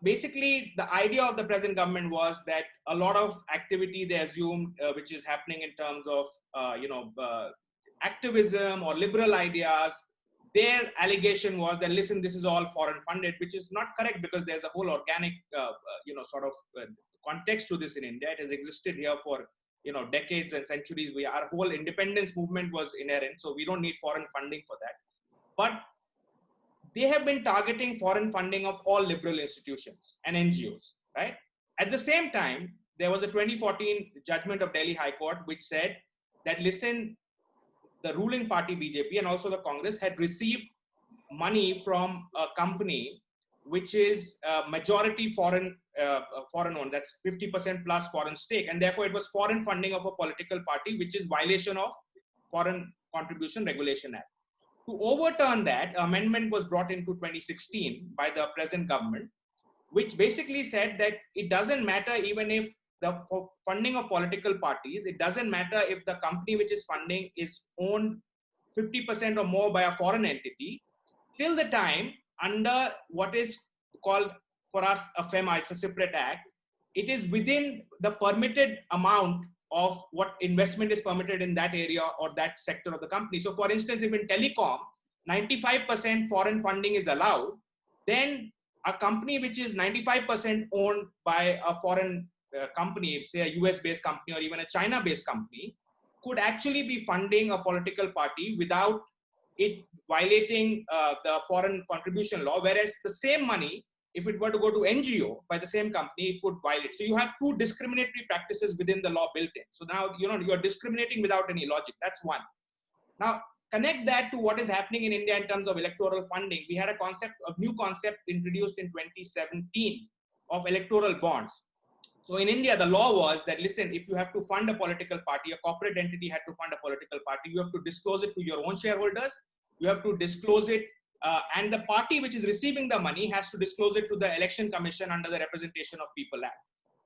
basically, the idea of the present government was that a lot of activity they assumed, which is happening in terms of, activism or liberal ideas, their allegation was that, listen, this is all foreign funded, which is not correct because there's a whole organic, context to this in India. It has existed here for decades and centuries. Our whole independence movement was inherent, so we don't need foreign funding for that. But they have been targeting foreign funding of all liberal institutions and NGOs, right? At the same time, there was a 2014 judgment of Delhi High Court which said that, listen, the ruling party BJP and also the Congress had received money from a company which is majority foreign owned, that's 50% plus foreign stake, and therefore it was foreign funding of a political party, which is violation of Foreign Contribution Regulation Act. To overturn that, amendment was brought into 2016 by the present government, which basically said that it doesn't matter even if the funding of political parties, it doesn't matter if the company which is funding is owned 50% or more by a foreign entity, till the time under what is called for us a FEMA, it's a separate act, it is within the permitted amount of what investment is permitted in that area or that sector of the company. So for instance, if in telecom, 95% foreign funding is allowed, then a company which is 95% owned by a foreign company, say a US-based company or even a China-based company, could actually be funding a political party without it violating the foreign contribution law, whereas the same money, if it were to go to NGO by the same company, it would violate. So you have two discriminatory practices within the law built in. So now, you're discriminating without any logic. That's one. Now, connect that to what is happening in India in terms of electoral funding. We had a new concept introduced in 2017 of electoral bonds. So in India, the law was that, listen, if you have to fund a political party, a corporate entity had to fund a political party, you have to disclose it to your own shareholders. You have to disclose it, and the party which is receiving the money has to disclose it to the Election Commission under the Representation of People Act.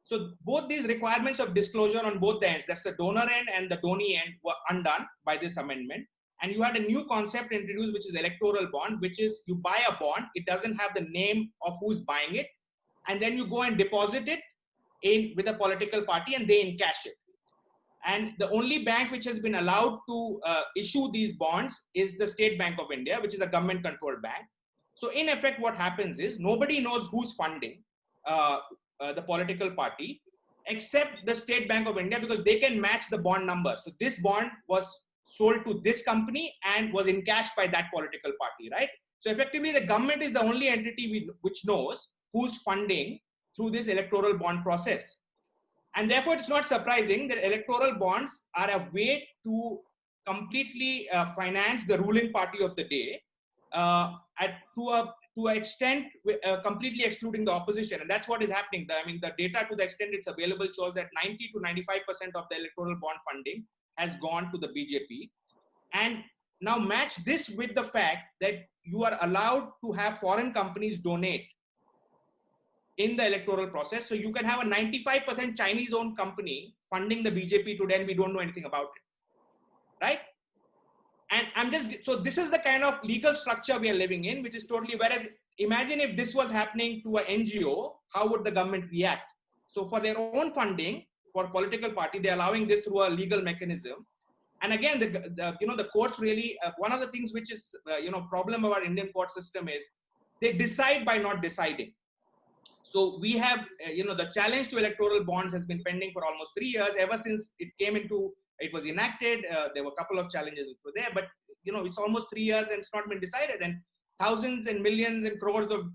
So both these requirements of disclosure on both the ends, that's the donor end and the donee end, were undone by this amendment. And you had a new concept introduced, which is electoral bond, which is you buy a bond, it doesn't have the name of who's buying it, and then you go and deposit it with a political party and they encash it. And the only bank which has been allowed to issue these bonds is the State Bank of India, which is a government controlled bank. So in effect, what happens is nobody knows who's funding the political party except the State Bank of India, because they can match the bond number. So this bond was sold to this company and was encashed by that political party, right? So effectively, the government is the only entity which knows who's funding through this electoral bond process. And therefore, it's not surprising that electoral bonds are a way to completely finance the ruling party of the day to an extent completely excluding the opposition. And that's what is happening. The data, to the extent it's available, shows that 90 to 95% of the electoral bond funding has gone to the BJP. And now match this with the fact that you are allowed to have foreign companies donate in the electoral process. So you can have a 95% Chinese-owned company funding the BJP today and we don't know anything about it, right? And so this is the kind of legal structure we are living in, which is totally, whereas imagine if this was happening to an NGO, how would the government react? So for their own funding, for political party, they're allowing this through a legal mechanism. And again, the courts really, one of the things which is, problem of our Indian court system is they decide by not deciding. So we have, the challenge to electoral bonds has been pending for almost 3 years. Ever since it was enacted, there were a couple of challenges that were there, but it's almost 3 years and it's not been decided. And thousands and millions and crores of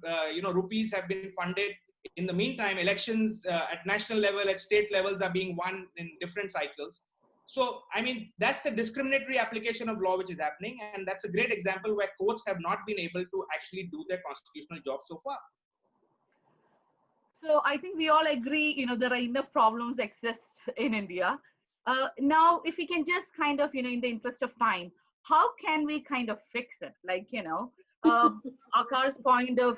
rupees have been funded. In the meantime, elections at national level, at state levels are being won in different cycles. So, that's the discriminatory application of law which is happening. And that's a great example where courts have not been able to actually do their constitutional job so far. So I think we all agree, there are enough problems exist in India. Now, if we can just kind of, in the interest of time, how can we kind of fix it? Like, Aakar's point of,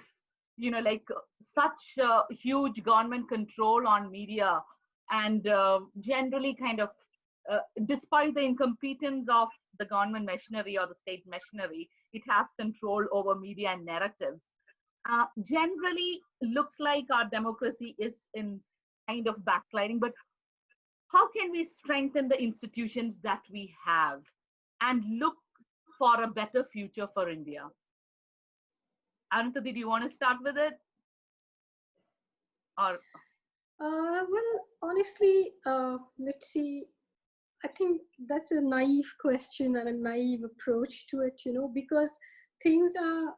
such huge government control on media and generally kind of, despite the incompetence of the government machinery or the state machinery, it has control over media and narratives. Generally looks like our democracy is in kind of backsliding, but how can we strengthen the institutions that we have and look for a better future for India? Arundhati, do you want to start with it? Or well, honestly, let's see. I think that's a naive question and a naive approach to it, because things are,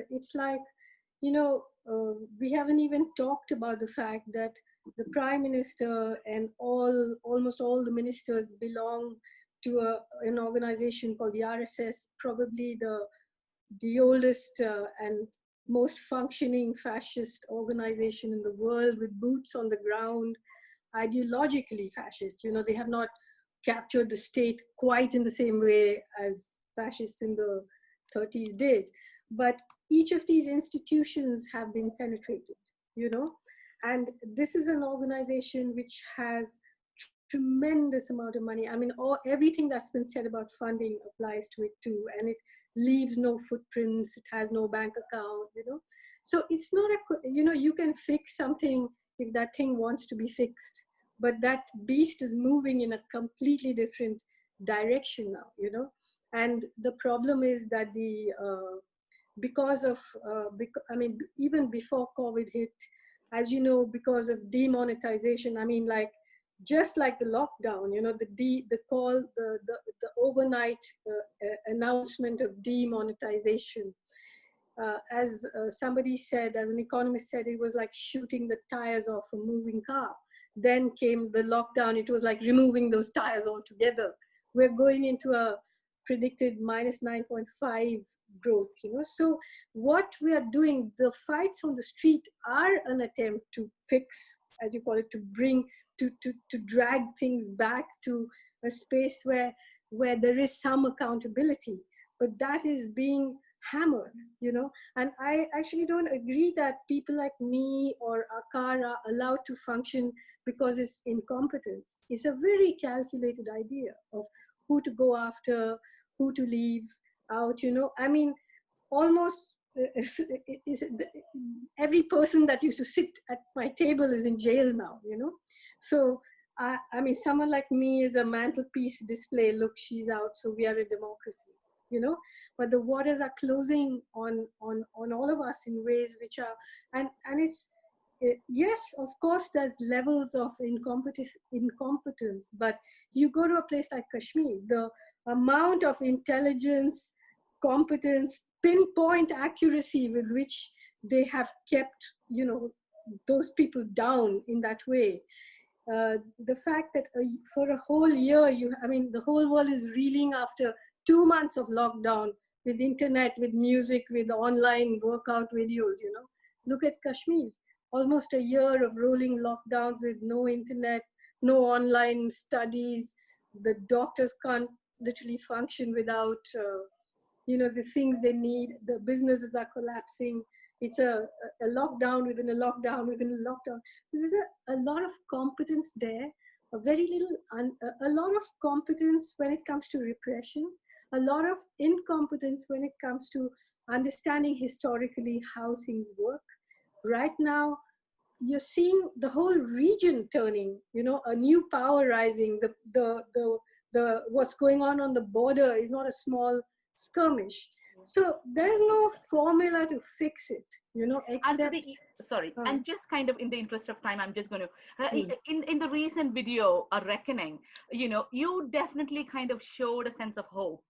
it's like, we haven't even talked about the fact that the Prime Minister and almost all the ministers belong to an organization called the RSS, probably the oldest and most functioning fascist organization in the world, with boots on the ground, ideologically fascist. They have not captured the state quite in the same way as fascists in the 30s did. But each of these institutions have been penetrated, and this is an organization which has tremendous amount of money. Everything that's been said about funding applies to it too, and it leaves no footprints, it has no bank account, So it's not you can fix something if that thing wants to be fixed, but that beast is moving in a completely different direction now, And the problem is that because of, even before COVID hit, as you know, because of demonetization, just like the lockdown, the overnight announcement of demonetization. As somebody said, as an economist said, it was like shooting the tires off a moving car. Then came the lockdown, it was like removing those tires altogether. We're going into a predicted minus 9.5 growth, So what we are doing, the fights on the street are an attempt to fix, as you call it, to bring, to drag things back to a space where there is some accountability, but that is being hammered, and I actually don't agree that people like me or Aakar are allowed to function because it's incompetence. It's a very calculated idea of who to go after, who to leave out, I mean, almost every person that used to sit at my table is in jail now, So, I mean, someone like me is a mantelpiece display. Look, she's out, so we are a democracy, But the waters are closing on all of us in ways which are, and it's, yes, of course, there's levels of incompetence, but you go to a place like Kashmir, the amount of intelligence, competence, pinpoint accuracy with which they have kept, those people down in that way. The fact that for a whole year, the whole world is reeling after 2 months of lockdown with internet, with music, with online workout videos, Look at Kashmir, almost a year of rolling lockdowns with no internet, no online studies. The doctors can't literally function without, the things they need. The businesses are collapsing. It's a lockdown within a lockdown within a lockdown. This is a lot of competence there, a lot of competence when it comes to repression, a lot of incompetence when it comes to understanding historically how things work. Right now, you're seeing the whole region turning, a new power rising. The what's going on the border is not a small skirmish. So there's no formula to fix it, except... And just kind of in the interest of time, I'm just going to, in the recent video, A Reckoning, you definitely kind of showed a sense of hope.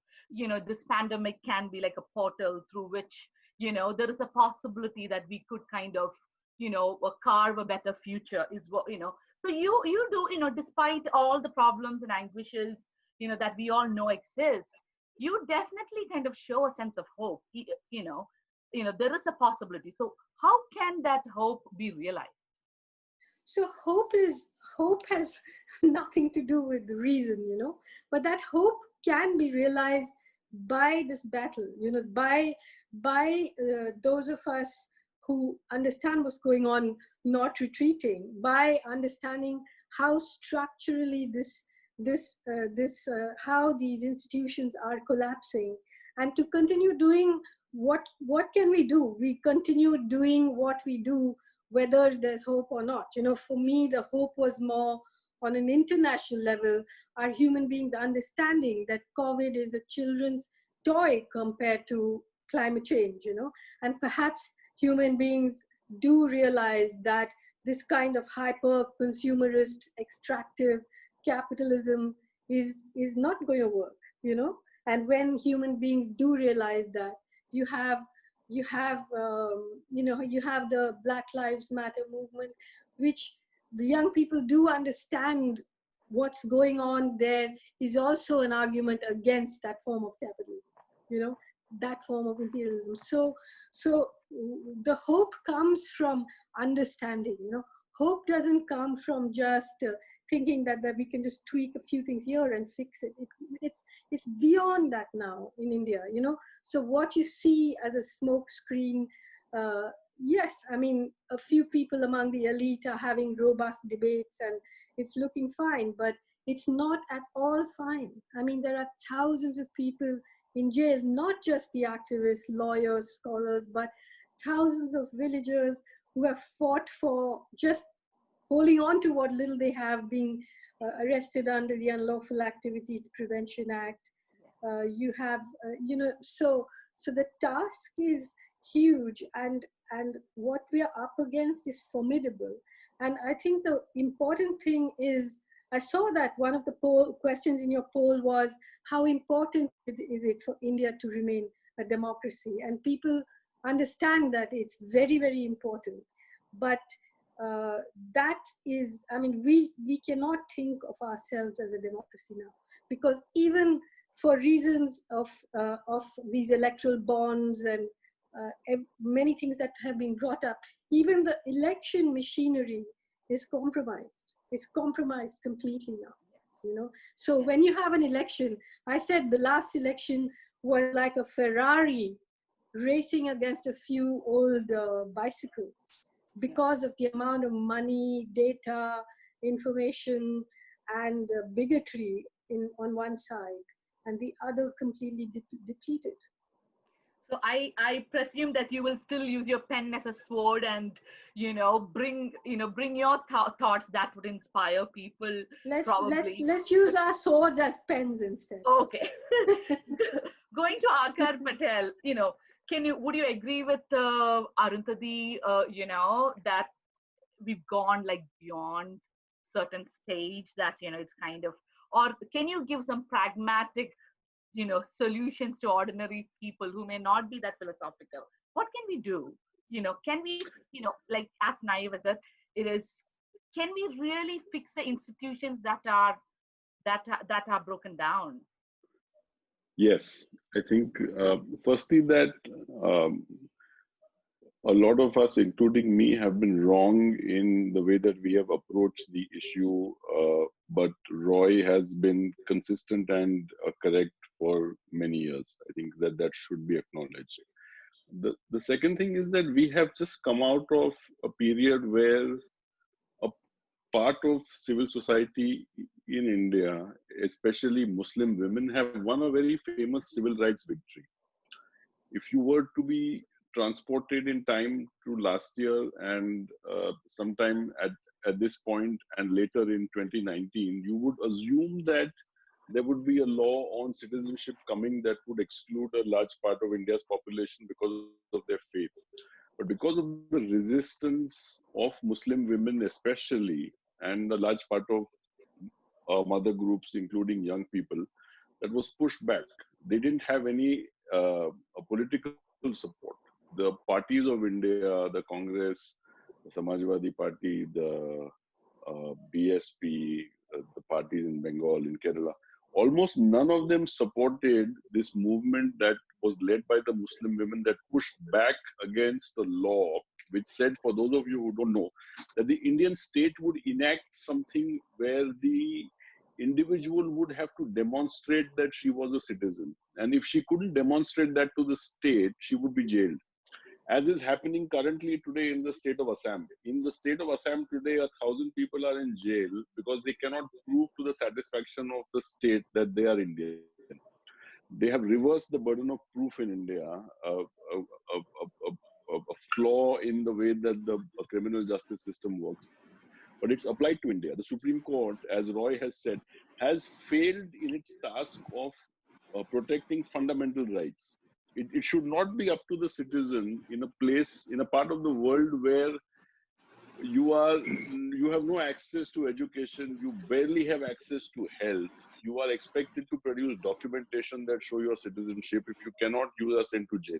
This pandemic can be like a portal through which, there is a possibility that we could kind of, carve a better future is what, So you do, despite all the problems and anguishes, that we all know exist, you definitely kind of show a sense of hope. There is a possibility. So how can that hope be realized? So hope has nothing to do with the reason, but that hope can be realized by this battle, by those of us who understand what's going on, not retreating, by understanding how structurally how these institutions are collapsing, and to continue doing what can we do? We continue doing what we do, whether there's hope or not. For me, the hope was more on an international level. Are human beings understanding that COVID is a children's toy compared to climate change, and perhaps human beings do realize that this kind of hyper consumerist, extractive capitalism is not going to work, and when human beings do realize that, you have the Black Lives Matter movement, which the young people do understand what's going on. There is also an argument against that form of capitalism, that form of imperialism. So the hope comes from understanding, hope doesn't come from just thinking that we can just tweak a few things here and fix it. It's beyond that now in India, So what you see as a smoke screen, yes, I mean, a few people among the elite are having robust debates and it's looking fine, but it's not at all fine. I mean, there are thousands of people in jail, not just the activists, lawyers, scholars, but thousands of villagers who have fought for just holding on to what little they have, being arrested under the Unlawful Activities Prevention Act. You have, so the task is huge, and what we are up against is formidable. And I think the important thing is I saw that one of the questions in your poll was, how important is it for India to remain a democracy? And people understand that it's very, very important. But that is, I mean, we cannot think of ourselves as a democracy now, because even for reasons of these electoral bonds and many things that have been brought up, even the election machinery is compromised. It's compromised completely now, you know. So when you have an election, I said the last election was like a Ferrari racing against a few old bicycles, because of the amount of money, data, information, and bigotry on one side, and the other completely depleted. So I presume that you will still use your pen as a sword and, bring your thoughts that would inspire people. Let's use our swords as pens instead. Okay. Going to Aakar Patel, would you agree with Arundhati, that we've gone like beyond certain stage that, it's kind of, or can you give some pragmatic, solutions to ordinary people who may not be that philosophical? What can we do? Can we, like as naive as it is, can we really fix the institutions that are broken down? Yes, I think firstly that a lot of us, including me, have been wrong in the way that we have approached the issue, but Roy has been consistent and correct for many years. I think that should be acknowledged. The second thing is that we have just come out of a period where a part of civil society in India, especially Muslim women, have won a very famous civil rights victory. If you were to be transported in time to last year and sometime at this point and later in 2019, you would assume that there would be a law on citizenship coming that would exclude a large part of India's population because of their faith. But because of the resistance of Muslim women especially, and a large part of mother groups, including young people, that was pushed back. They didn't have any political support. The parties of India, the Congress, the Samajwadi Party, the BSP, the parties in Bengal, in Kerala, almost none of them supported this movement that was led by the Muslim women that pushed back against the law, which said, for those of you who don't know, that the Indian state would enact something where the individual would have to demonstrate that she was a citizen. And if she couldn't demonstrate that to the state, she would be jailed. As is happening currently today in the state of Assam. In the state of Assam today, 1,000 people are in jail because they cannot prove to the satisfaction of the state that they are Indian. They have reversed the burden of proof in India, a flaw in the way that the criminal justice system works. But it's applied to India. The Supreme Court, as Roy has said, has failed in its task of protecting fundamental rights. It should not be up to the citizen in a part of the world where you have no access to education, you barely have access to health. You are expected to produce documentation that show your citizenship. If you cannot, you are sent to jail.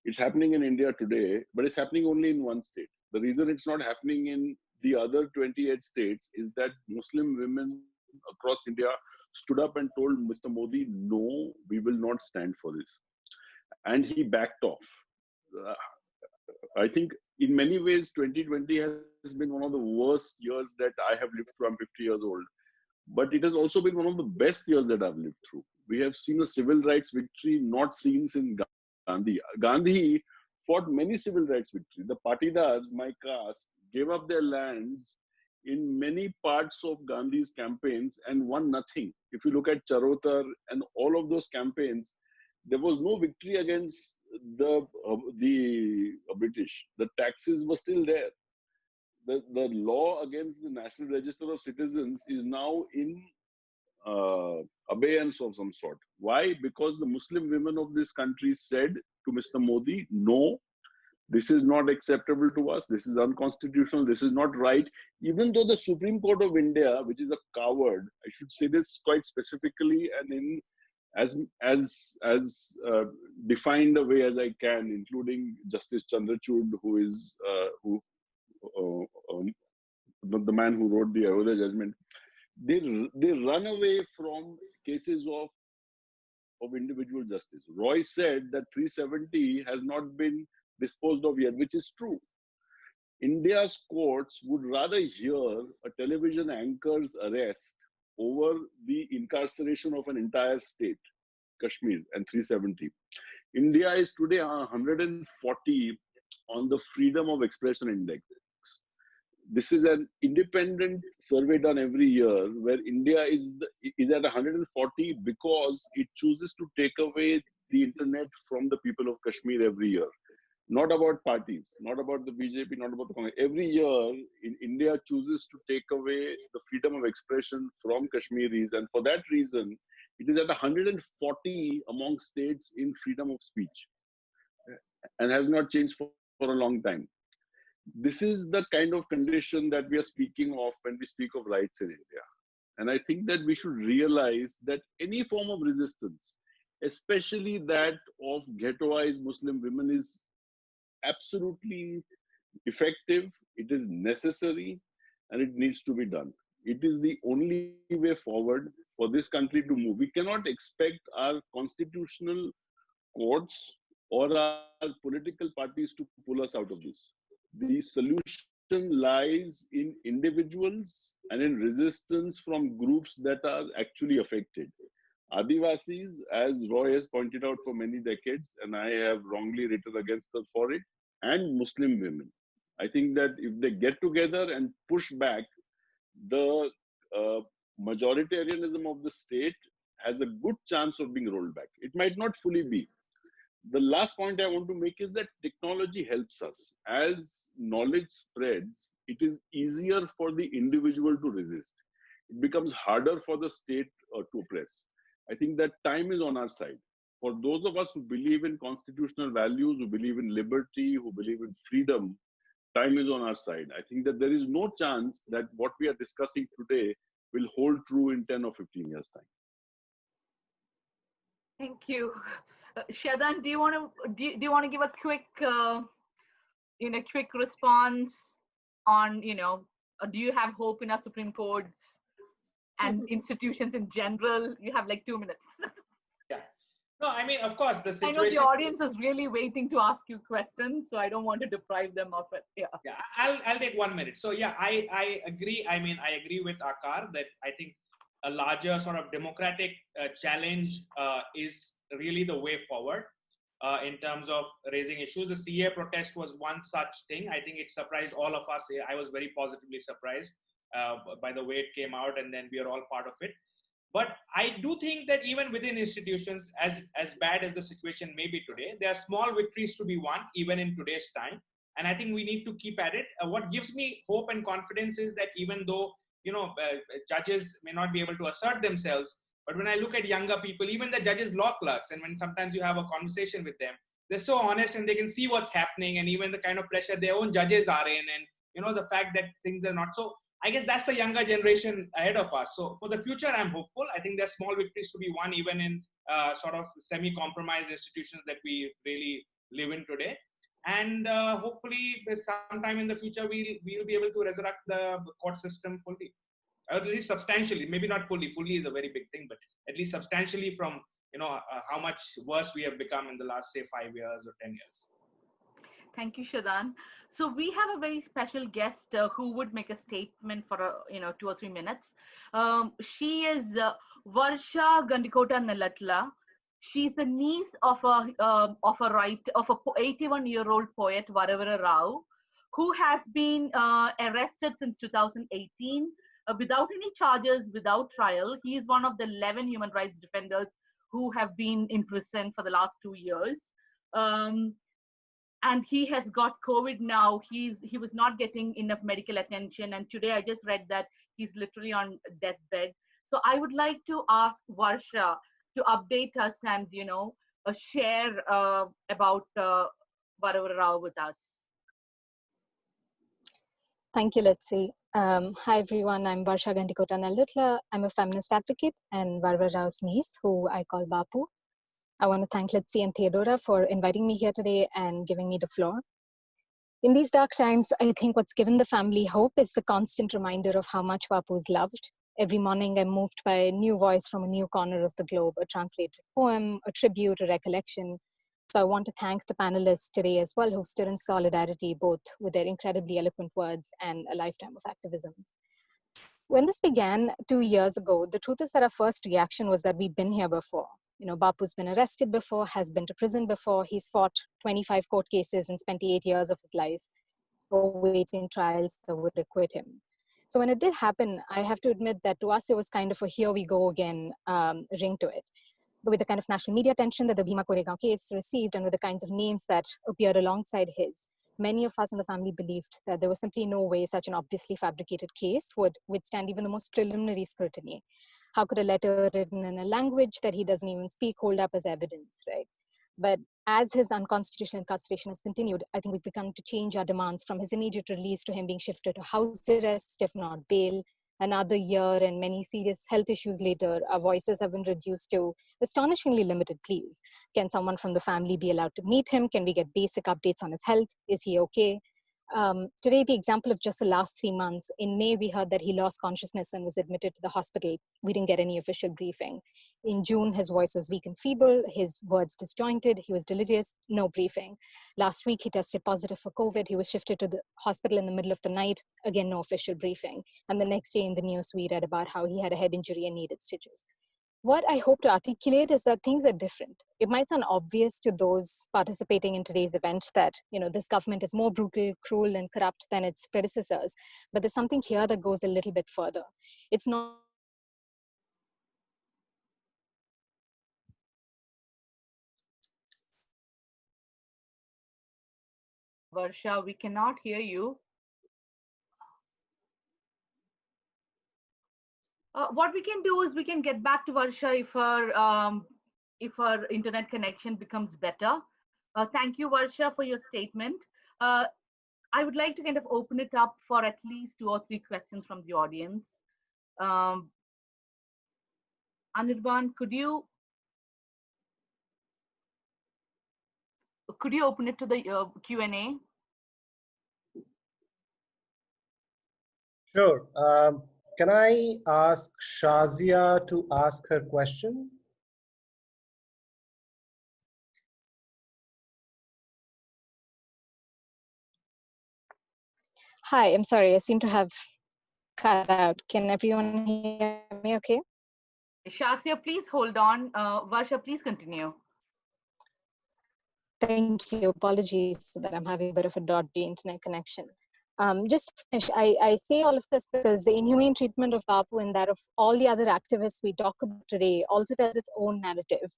It's happening in India today, but it's happening only in one state. The reason it's not happening in the other 28 states is that Muslim women across India stood up and told Mr. Modi, no, we will not stand for this. And he backed off. I think in many ways, 2020 has been one of the worst years that I have lived through. I'm 50 years old. But it has also been one of the best years that I've lived through. We have seen a civil rights victory not seen since Gandhi. Gandhi fought many civil rights victories. The Patidars, my caste, gave up their lands in many parts of Gandhi's campaigns and won nothing. If you look at Charotar and all of those campaigns, there was no victory against the British. The taxes were still there. The law against the National Register of Citizens is now in abeyance of some sort. Why? Because the Muslim women of this country said to Mr. Modi, no, This is not acceptable to us. This is unconstitutional. This is not right. Even though the Supreme Court of India, which is a coward, I should say this quite specifically and in as defined a way as I can, including Justice Chandrachud, who is the man who wrote the Ayodhya judgment. They run away from cases of individual justice. Roy said that 370 has not been disposed of yet, which is true. India's courts would rather hear a television anchor's arrest over the incarceration of an entire state, Kashmir, and 370. India is today 140 on the Freedom of Expression Index. This is an independent survey done every year where India is at 140 because it chooses to take away the internet from the people of Kashmir every year. Not about parties, not about the BJP, not about the Congress. Every year, India chooses to take away the freedom of expression from Kashmiris, and for that reason, it is at 140 among states in freedom of speech, and has not changed for a long time. This is the kind of condition that we are speaking of when we speak of rights in India. And I think that we should realize that any form of resistance, especially that of ghettoized Muslim women, is absolutely effective, it is necessary, and it needs to be done. It is the only way forward for this country to move. We cannot expect our constitutional courts or our political parties to pull us out of this. The solution lies in individuals and in resistance from groups that are actually affected. Adivasis, as Roy has pointed out for many decades, and I have wrongly written against her for it, and Muslim women. I think that if they get together and push back, the majoritarianism of the state has a good chance of being rolled back. It might not fully be. The last point I want to make is that technology helps us. As knowledge spreads, it is easier for the individual to resist. It becomes harder for the state to oppress. I think that time is on our side. For those of us who believe in constitutional values, who believe in liberty, who believe in freedom, time is on our side. I think that there is no chance that what we are discussing today will hold true in 10 or 15 years' time. Thank you. Shadan, do you want to give a quick, quick response on, do you have hope in our Supreme Courts and institutions in general? You have like 2 minutes. Yeah. No, I mean, of course, the situation. I know the audience is really waiting to ask you questions, so I don't want to deprive them of it. Yeah. Yeah, I'll take 1 minute. So yeah, I agree. I mean, I agree with Aakar that I think a larger sort of democratic challenge is really the way forward in terms of raising issues. The CA protest was one such thing. I think it surprised all of us. I was very positively surprised by the way it came out, and then we are all part of it. But I do think that even within institutions, as bad as the situation may be today, there are small victories to be won even in today's time. And I think we need to keep at it. What gives me hope and confidence is that even though judges may not be able to assert themselves, but when I look at younger people, even the judges, law clerks, and when sometimes you have a conversation with them, they're so honest and they can see what's happening, and even the kind of pressure their own judges are in, and the fact that things are not so. I guess that's the younger generation ahead of us. So for the future, I'm hopeful. I think there's small victories to be won even in sort of semi-compromised institutions that we really live in today. And hopefully sometime in the future, we'll be able to resurrect the court system fully, or at least substantially, maybe not fully. Fully is a very big thing, but at least substantially from, how much worse we have become in the last, say, 5 years or 10 years. Thank you, Shadan. So we have a very special guest who would make a statement for 2 or 3 minutes. She is Varsha Gandikota Nelatla. She's a niece of a 81-year-old poet, Varavara Rao, who has been arrested since 2018 without any charges, without trial. He is one of the 11 human rights defenders who have been in prison for the last 2 years. And he has got COVID now. He was not getting enough medical attention. And today I just read that he's literally on deathbed. So I would like to ask Varsha to update us and, share about Varavara Rao with us. Thank you, Litcy. Hi, everyone. I'm Varsha Gandikota Nallutla. I'm a feminist advocate and Varavara Rao's niece, who I call Bapu. I want to thank Litcy and Theodora for inviting me here today and giving me the floor. In these dark times, I think what's given the family hope is the constant reminder of how much Bapu is loved. Every morning, I'm moved by a new voice from a new corner of the globe, a translated poem, a tribute, a recollection. So I want to thank the panelists today as well, who stood in solidarity, both with their incredibly eloquent words and a lifetime of activism. When this began 2 years ago, the truth is that our first reaction was that we'd been here before. You know, Bapu's been arrested before, has been to prison before, he's fought 25 court cases and spent 8 years of his life awaiting trials that would acquit him. So when it did happen, I have to admit that to us, it was kind of a here we go again ring to it. But with the kind of national media attention that the Bhima Koregaon case received and with the kinds of names that appeared alongside his, many of us in the family believed that there was simply no way such an obviously fabricated case would withstand even the most preliminary scrutiny. How could a letter written in a language that he doesn't even speak hold up as evidence, right? But as his unconstitutional incarceration has continued, I think we've begun to change our demands from his immediate release to him being shifted to house arrest, if not bail. Another year and many serious health issues later, our voices have been reduced to astonishingly limited pleas. Can someone from the family be allowed to meet him? Can we get basic updates on his health? Is he okay? Today, the example of just the last 3 months, in May, we heard that he lost consciousness and was admitted to the hospital. We didn't get any official briefing. In June, his voice was weak and feeble, his words disjointed, he was delirious, no briefing. Last week, he tested positive for COVID. He was shifted to the hospital in the middle of the night, again, no official briefing. And the next day in the news, we read about how he had a head injury and needed stitches. What I hope to articulate is that things are different. It might sound obvious to those participating in today's event that, you know, this government is more brutal, cruel, and corrupt than its predecessors. But there's something here that goes a little bit further. It's not Varsha, we cannot hear you. What we can do is we can get back to Varsha if her internet connection becomes better. Thank you, Varsha, for your statement. I would like to kind of open it up for at least 2 or 3 questions from the audience. Anirban, could you open it to the Q&A? Sure. Can I ask Shazia to ask her question? Hi, I'm sorry, I seem to have cut out. Can everyone hear me okay? Shazia, please hold on. Varsha, please continue. Thank you. Apologies that I'm having a bit of a dodgy internet connection. Just to finish, I say all of this because the inhumane treatment of Bapu and that of all the other activists we talk about today also tells its own narrative.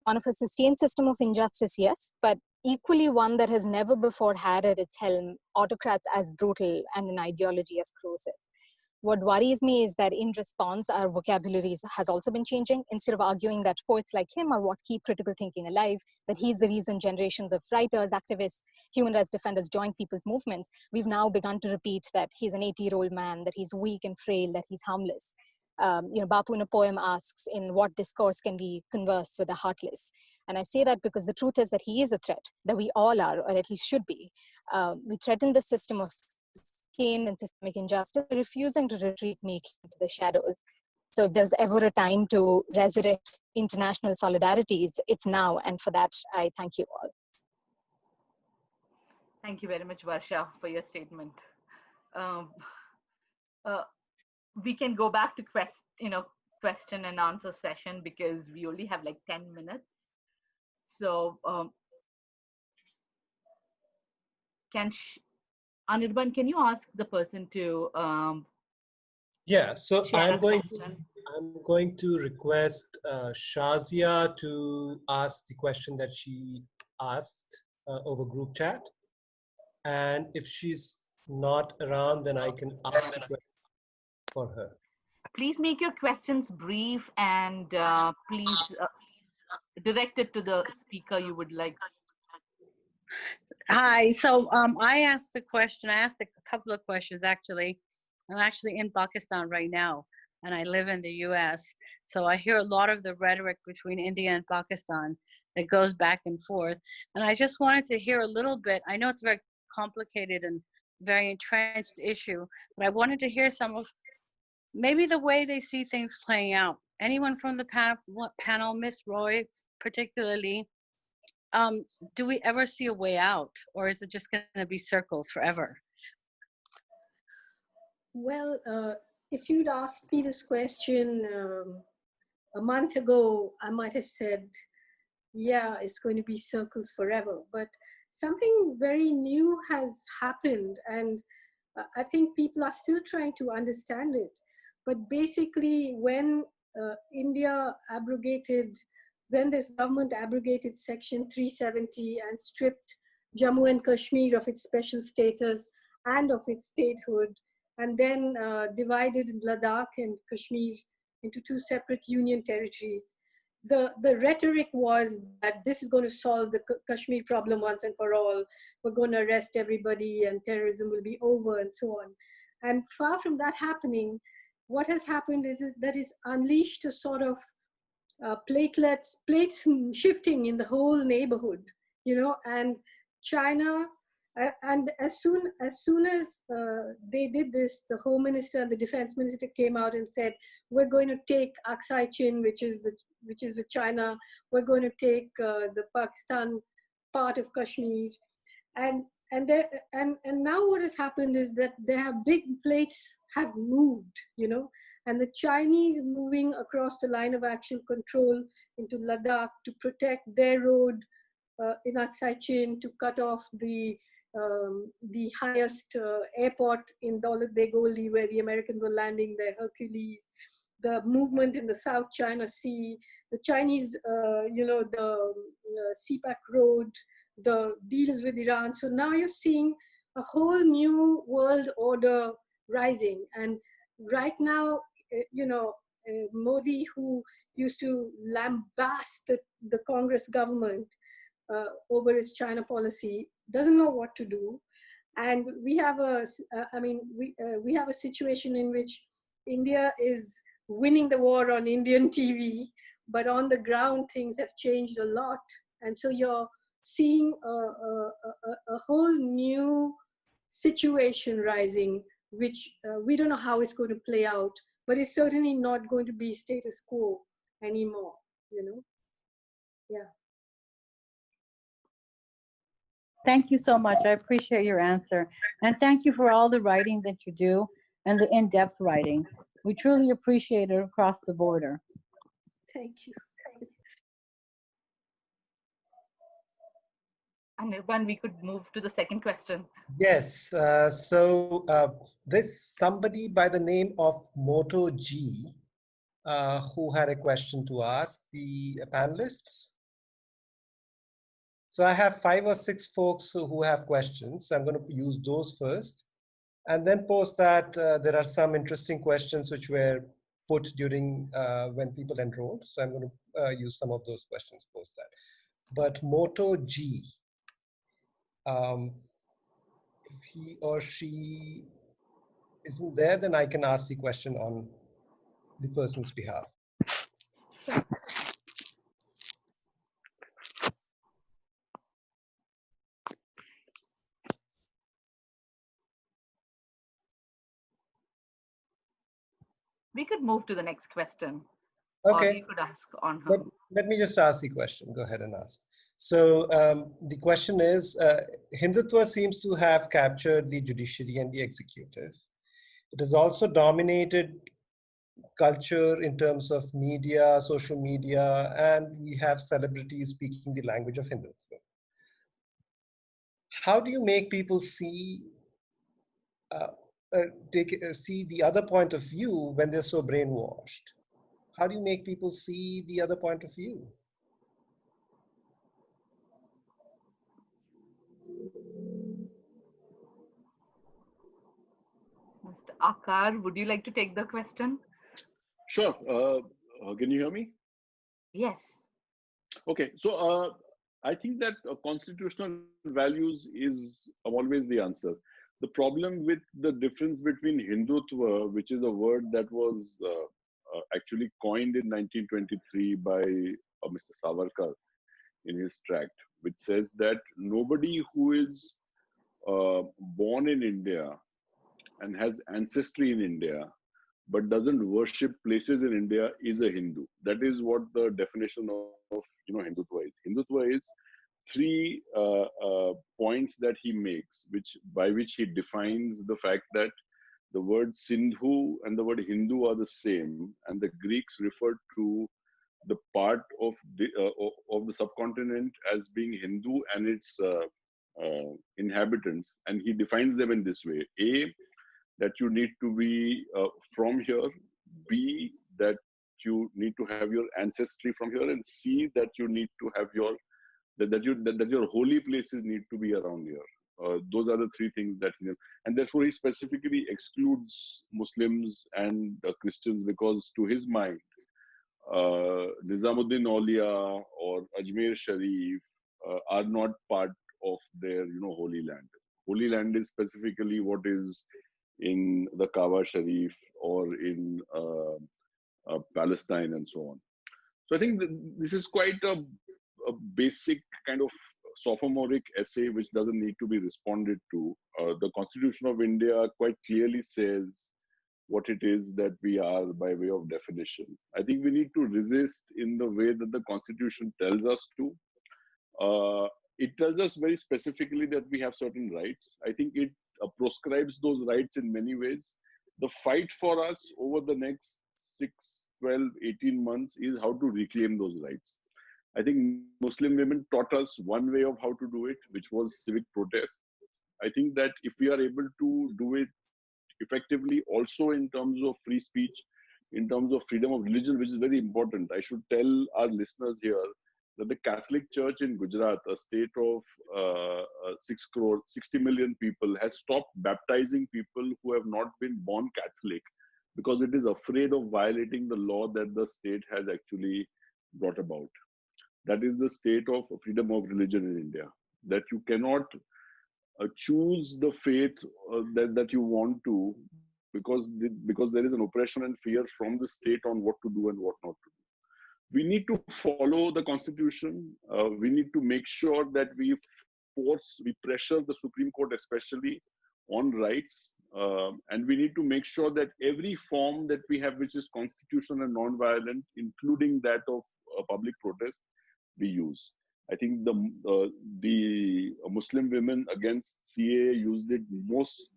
One of a sustained system of injustice, yes, but equally one that has never before had at its helm autocrats as brutal and an ideology as corrosive. What worries me is that in response, our vocabulary has also been changing. Instead of arguing that poets like him are what keep critical thinking alive, that he's the reason generations of writers, activists, human rights defenders join people's movements, we've now begun to repeat that he's an 80-year-old man, that he's weak and frail, that he's harmless. Bapu in a poem asks, in what discourse can we converse with the heartless? And I say that because the truth is that he is a threat, that we all are, or at least should be. We threaten the system of cane and systemic injustice, refusing to retreat meekly into the shadows. So if there's ever a time to resurrect international solidarities, it's now. And for that, I thank you all. Thank you very much, Varsha, for your statement. We can go back to question and answer session because we only have like 10 minutes. So Anirban, can you ask the person to yeah, so I'm going to request Shazia to ask the question that she asked over group chat. And if she's not around, then I can ask the question for her. Please make your questions brief and please direct it to the speaker you would like. Hi. So I asked a question. I asked a couple of questions, actually. I'm actually in Pakistan right now, and I live in the US. So I hear a lot of the rhetoric between India and Pakistan that goes back and forth. And I just wanted to hear a little bit. I know it's a very complicated and very entrenched issue, but I wanted to hear some of maybe the way they see things playing out. Anyone from the panel, Miss Roy particularly, do we ever see a way out, or is it just going to be circles forever? Well, if you'd asked me this question a month ago, I might have said, yeah, it's going to be circles forever. But something very new has happened, and I think people are still trying to understand it. But basically, when when this government abrogated Section 370 and stripped Jammu and Kashmir of its special status and of its statehood, and then divided Ladakh and Kashmir into two separate union territories, the rhetoric was that this is going to solve the Kashmir problem once and for all. We're going to arrest everybody and terrorism will be over and so on. And far from that happening, what has happened is that it's unleashed a sort of plates shifting in the whole neighborhood, you know, and China, and as soon as they did this, the Home Minister and the Defense Minister came out and said, we're going to take Aksai Chin, which is the China, we're going to take the Pakistan part of Kashmir, and now what has happened is that there have big plates have moved, you know, and the Chinese moving across the line of actual control into Ladakh to protect their road in Aksai Chin, to cut off the highest airport in Daulat Begoli, where the Americans were landing their Hercules, the movement in the South China Sea, the Chinese, you know, the CPAC road, the deals with Iran. So now you're seeing a whole new world order rising. And right now, you know, Modi, who used to lambast the Congress government over its China policy, doesn't know what to do. And we have we have a situation in which India is winning the war on Indian TV, but on the ground things have changed a lot. And so you're seeing a whole new situation rising, which we don't know how it's going to play out, but it's certainly not going to be status quo anymore, you know? Yeah. Thank you so much. I appreciate your answer. And thank you for all the writing that you do and the in-depth writing. We truly appreciate it across the border. Thank you. And Nirban, we could move to the second question. Yes. There's somebody by the name of Moto G who had a question to ask the panelists. So I have 5 or 6 folks who have questions. So I'm going to use those first. And then post that there are some interesting questions which were put during when people enrolled. So I'm going to use some of those questions post that. But Moto G, if he or she isn't there, then I can ask the question on the person's behalf. We could move to the next question. Okay. Or you could ask on her. Let me just ask the question. Go ahead and ask. So the question is, Hindutva seems to have captured the judiciary and the executive. It has also dominated culture in terms of media, social media, and we have celebrities speaking the language of Hindutva. How do you make people see see the other point of view when they're so brainwashed? How do you make people see the other point of view? Mr. Aakar, would you like to take the question? Sure. Can you hear me? Yes. Okay. So I think that constitutional values is always the answer. The problem with the difference between Hindutva, which is a word that was actually coined in 1923 by Mr. Savarkar in his tract, which says that nobody who is born in India and has ancestry in India but doesn't worship places in India is a Hindu. That is what the definition of Hindutva is. Hindutva is three points that he makes, by which he defines the fact that the word Sindhu and the word Hindu are the same, and the Greeks referred to the part of the subcontinent as being Hindu and its inhabitants, and he defines them in this way: A, that you need to be from here; B, that you need to have your ancestry from here; and C, that you need to have that your holy places need to be around here. Those are the three things that and therefore he specifically excludes Muslims and Christians, because to his mind, Nizamuddin Aulia or Ajmer Sharif are not part of their holy land. Holy land is specifically what is in the Kaaba Sharif or in Palestine and so on. So I think this is quite a basic kind of sophomoric essay which doesn't need to be responded to. The Constitution of India quite clearly says what it is that we are by way of definition. I think we need to resist in the way that the Constitution tells us to. It tells us very specifically that we have certain rights. I think it proscribes those rights in many ways. The fight for us over the next 6, 12, 18 months is how to reclaim those rights. I think Muslim women taught us one way of how to do it, which was civic protest. I think that if we are able to do it effectively also in terms of free speech, in terms of freedom of religion, which is very important. I should tell our listeners here that the Catholic Church in Gujarat, a state of 60 million people, has stopped baptizing people who have not been born Catholic because it is afraid of violating the law that the state has actually brought about. That is the state of freedom of religion in India, that you cannot choose the faith that you want to because there is an oppression and fear from the state on what to do and what not to do. We need to follow the Constitution. We need to make sure that we pressure the Supreme Court especially on rights. And we need to make sure that every form that we have, which is constitutional and non-violent, including that of public protest, we use. I think the Muslim women against CAA used it most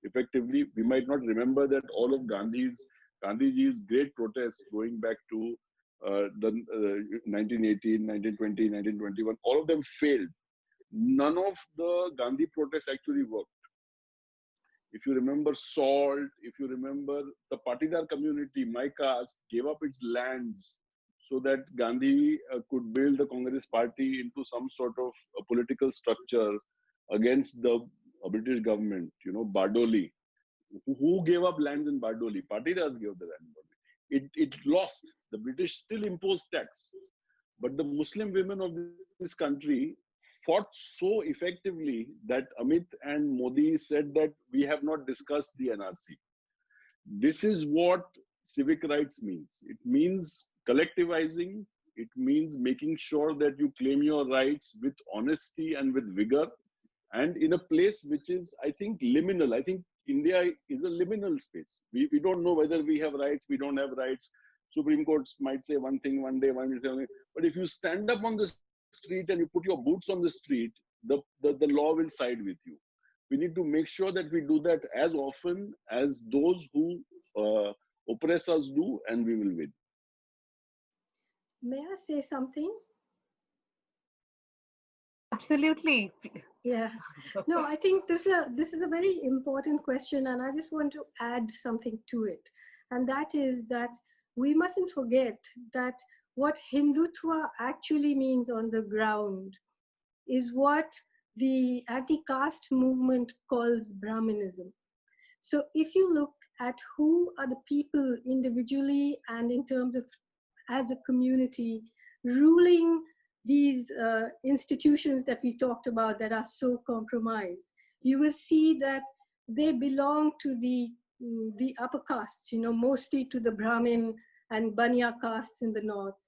effectively. We might not remember that all of Gandhiji's great protests going back to 1918, 1920, 1921, all of them failed. None of the Gandhi protests actually worked. If you remember salt, if you remember the Patidar community, my caste, gave up its lands so that Gandhi could build the Congress party into some sort of a political structure against the British government. Bardoli. Who gave up lands in Bardoli? Patidars gave the land. It lost. The British still imposed tax. But the Muslim women of this country fought so effectively that Amit and Modi said that we have not discussed the NRC. This is what civic rights means. It means collectivizing. It means making sure that you claim your rights with honesty and with vigor, and in a place which is, I think, liminal. I think India is a liminal space. We don't know whether we have rights, we don't have rights. Supreme Courts might say one thing one day, one will say one thing. But if you stand up on the street and you put your boots on the street, the law will side with you. We need to make sure that we do that as often as those who oppress us do, and we will win. May I say something? Absolutely. Yeah. No, I think this is a very important question, and I just want to add something to it. And that is that we mustn't forget that what Hindutva actually means on the ground is what the anti-caste movement calls Brahminism. So if you look at who are the people individually and in terms of as a community ruling these institutions that we talked about that are so compromised, you will see that they belong to the upper castes, you know, mostly to the Brahmin and Banya castes in the north.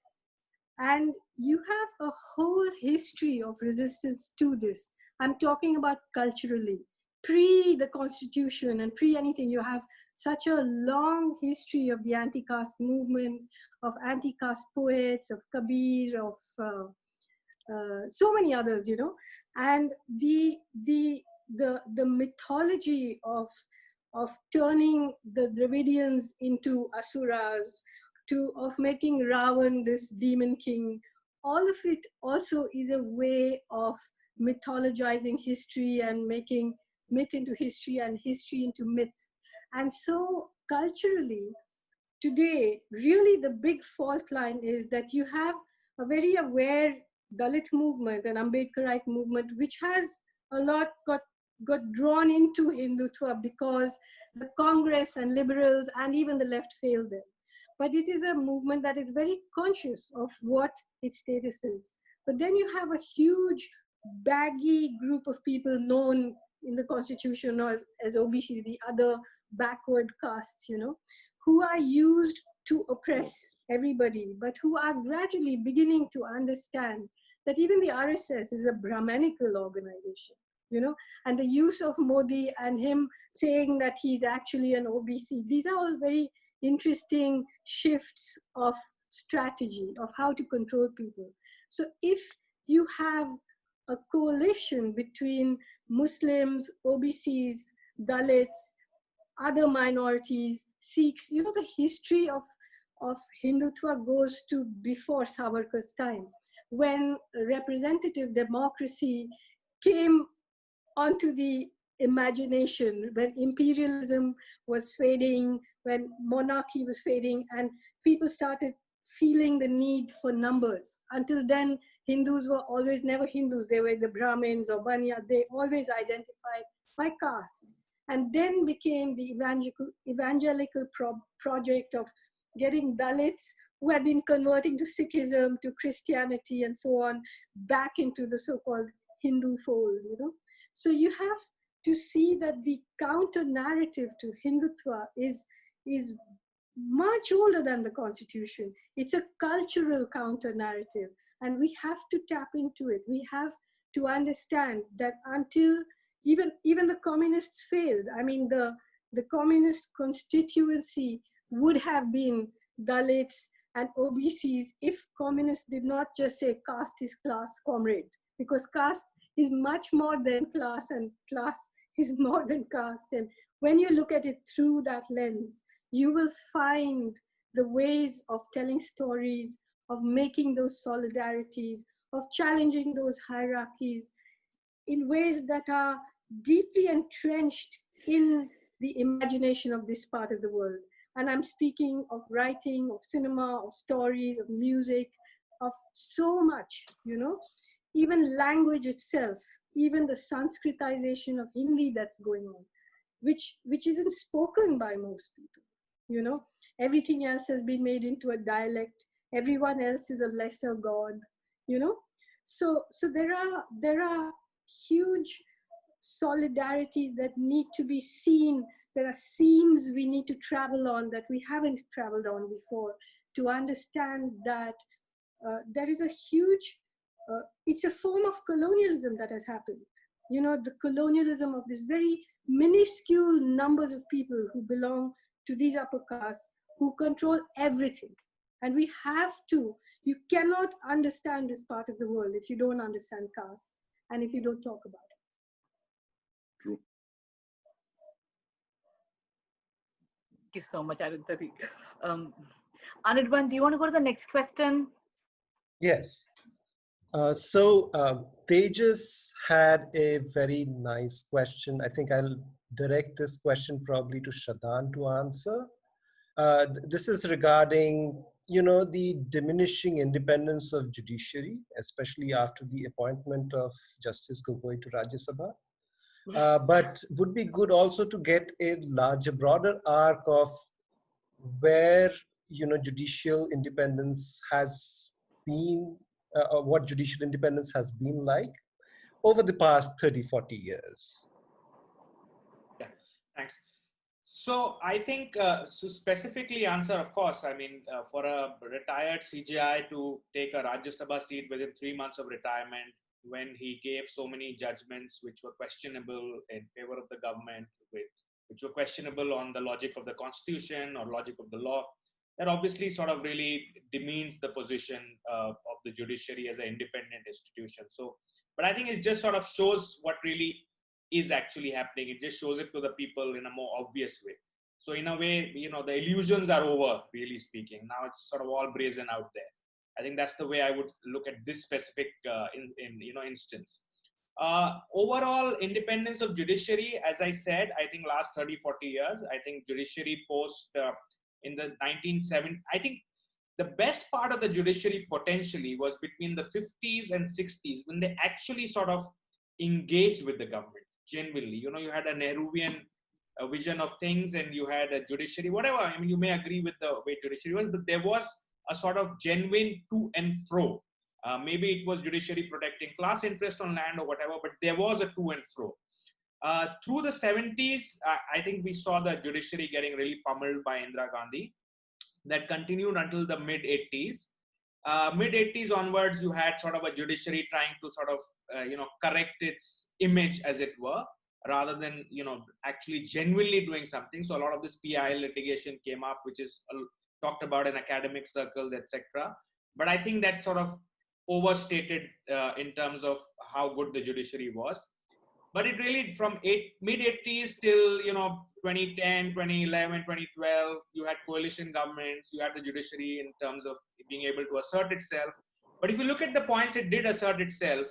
And you have a whole history of resistance to this. I'm talking about culturally. Pre the constitution and pre anything, you have such a long history of the anti-caste movement, of anti-caste poets, of Kabir, of so many others, you know. And the mythology of turning the Dravidians into asuras, of making Ravan this demon king, all of it also is a way of mythologizing history and making myth into history and history into myth. And so culturally, today, really the big fault line is that you have a very aware Dalit movement and Ambedkarite movement, which has a lot got drawn into Hindutva because the Congress and liberals and even the left failed them. But it is a movement that is very conscious of what its status is. But then you have a huge baggy group of people known in the constitution as OBCs, the other backward castes, you know, who are used to oppress everybody, but who are gradually beginning to understand that even the RSS is a Brahmanical organization, you know, and the use of Modi and him saying that he's actually an OBC, these are all very interesting shifts of strategy of how to control people. So if you have a coalition between Muslims, OBCs, Dalits, other minorities, Sikhs, you know, the history of Hindutva goes to before Savarkar's time, when representative democracy came onto the imagination, when imperialism was fading, when monarchy was fading, and people started feeling the need for numbers. Until then, Hindus were always never Hindus. They were the Brahmins or Banya. They always identified by caste. And then became the evangelical project of getting Dalits who had been converting to Sikhism, to Christianity, and so on, back into the so-called Hindu fold, you know. So you have to see that the counter narrative to Hindutva is much older than the constitution. It's a cultural counter narrative, and we have to tap into it. We have to understand that until even the communists failed. I mean, the communist constituency would have been Dalits and OBCs if communists did not just say caste is class, comrade, because caste is much more than class and class is more than caste. And when you look at it through that lens, you will find the ways of telling stories, of making those solidarities, of challenging those hierarchies in ways that are deeply entrenched in the imagination of this part of the world. And I'm speaking of writing, of cinema, of stories, of music, of so much, you know, even language itself, even the Sanskritization of Hindi that's going on, which isn't spoken by most people, you know. Everything else has been made into a dialect. Everyone else is a lesser god, you know. So there are huge solidarities that need to be seen. There are seams we need to travel on that we haven't traveled on before to understand that there is a huge, it's a form of colonialism that has happened. You know, the colonialism of this very minuscule numbers of people who belong to these upper castes, who control everything. And we have to, you cannot understand this part of the world if you don't understand caste and if you don't talk about it. True. Thank you so much, Arundhati. Anirban, do you want to go to the next question? Yes. So Tejas had a very nice question. I think I'll direct this question probably to Shadan to answer. This is regarding, you know, the diminishing independence of judiciary, especially after the appointment of Justice Gogoi to Rajya Sabha. But would be good also to get a larger, broader arc of where, you know, judicial independence has been what judicial independence has been like over the past 30, 40 years. Yeah, thanks. So I think, to specifically answer, of course, I mean, for a retired CJI to take a Rajya Sabha seat within 3 months of retirement, when he gave so many judgments which were questionable in favor of the government, which were questionable on the logic of the constitution or logic of the law, that obviously sort of really demeans the position of the judiciary as an independent institution. So, but I think it just sort of shows what really is actually happening. It just shows it to the people in a more obvious way. So in a way, you know, the illusions are over, really speaking. Now it's sort of all brazen out there. I think that's the way I would look at this specific instance. Overall independence of judiciary, as I said, I think last 30, 40 years, I think judiciary post in the 1970s, I think the best part of the judiciary potentially was between the 50s and 60s, when they actually sort of engaged with the government genuinely. You know, you had a Nehruvian vision of things, and you had a judiciary, whatever. I mean, you may agree with the way judiciary was, but there was a sort of genuine to and fro. Maybe it was judiciary protecting class interest on land or whatever, but there was a to and fro. Through the 70s, I think we saw the judiciary getting really pummeled by Indira Gandhi. That continued until the mid-80s. Mid-80s onwards, you had sort of a judiciary trying to sort of, correct its image, as it were, rather than, actually genuinely doing something. So a lot of this PI litigation came up, which is talked about in academic circles, etc. But I think that sort of overstated in terms of how good the judiciary was. But it really, from mid-80s till, 2010, 2011, 2012, you had coalition governments, you had the judiciary in terms of being able to assert itself. But if you look at the points it did assert itself,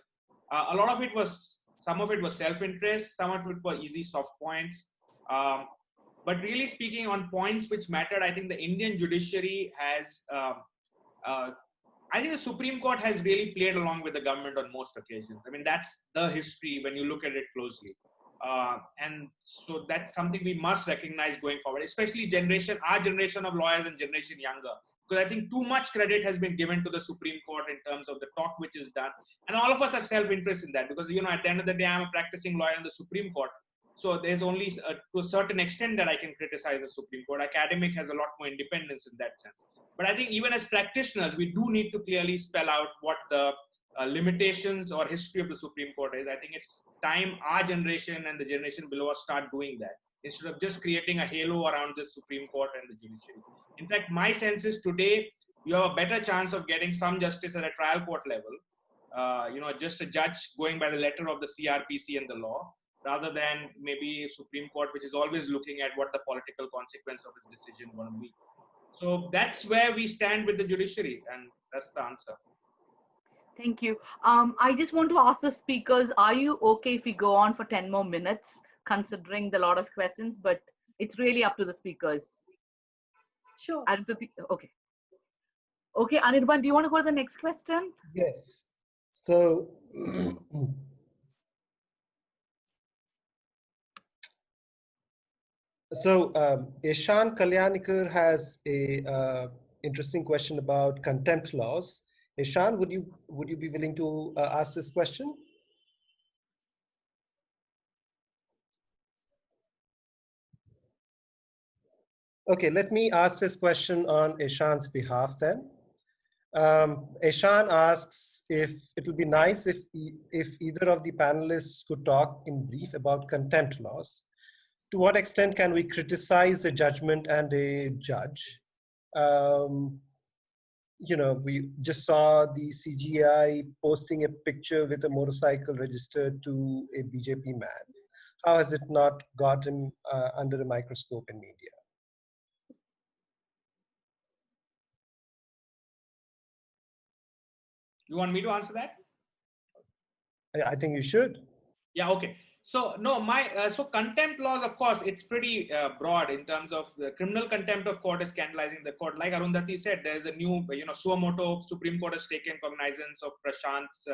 a lot of it was, some of it was self-interest, some of it were easy soft points. But really speaking on points which mattered, I think the Indian judiciary has, I think the Supreme Court has really played along with the government on most occasions. I mean, that's the history when you look at it closely. And so that's something we must recognize going forward, especially our generation of lawyers and generation younger. Because I think too much credit has been given to the Supreme Court in terms of the talk which is done. And all of us have self-interest in that because, at the end of the day, I'm a practicing lawyer in the Supreme Court. So there's only to a certain extent that I can criticize the Supreme Court. Academic has a lot more independence in that sense. But I think even as practitioners, we do need to clearly spell out what the limitations or history of the Supreme Court is. I think it's time our generation and the generation below us start doing that, instead of just creating a halo around the Supreme Court and the judiciary. In fact, my sense is today, you have a better chance of getting some justice at a trial court level, just a judge going by the letter of the CRPC and the law, rather than maybe Supreme Court, which is always looking at what the political consequence of its decision going to be. So that's where we stand with the judiciary, and that's the answer. Thank you. I just want to ask the speakers, are you okay if we go on for 10 more minutes, considering the lot of questions, but it's really up to the speakers. Sure. Okay. Okay, Anirban, do you want to go to the next question? Yes. So, Ishan Kalyanikar has a interesting question about contempt laws. Ishan, would you be willing to ask this question? Okay, let me ask this question on Ishan's behalf then. Ishan asks if it would be nice if either of the panelists could talk in brief about contempt laws. To what extent can we criticize a judgment and a judge? We just saw the CGI posting a picture with a motorcycle registered to a BJP man. How has it not gotten under a microscope in media? You want me to answer that? I think you should. Yeah, okay. So no, so contempt laws, of course, it's pretty broad in terms of the criminal contempt of court is scandalizing the court. Like Arundhati said, there's a new, suo moto, Supreme Court has taken cognizance of Prashant's,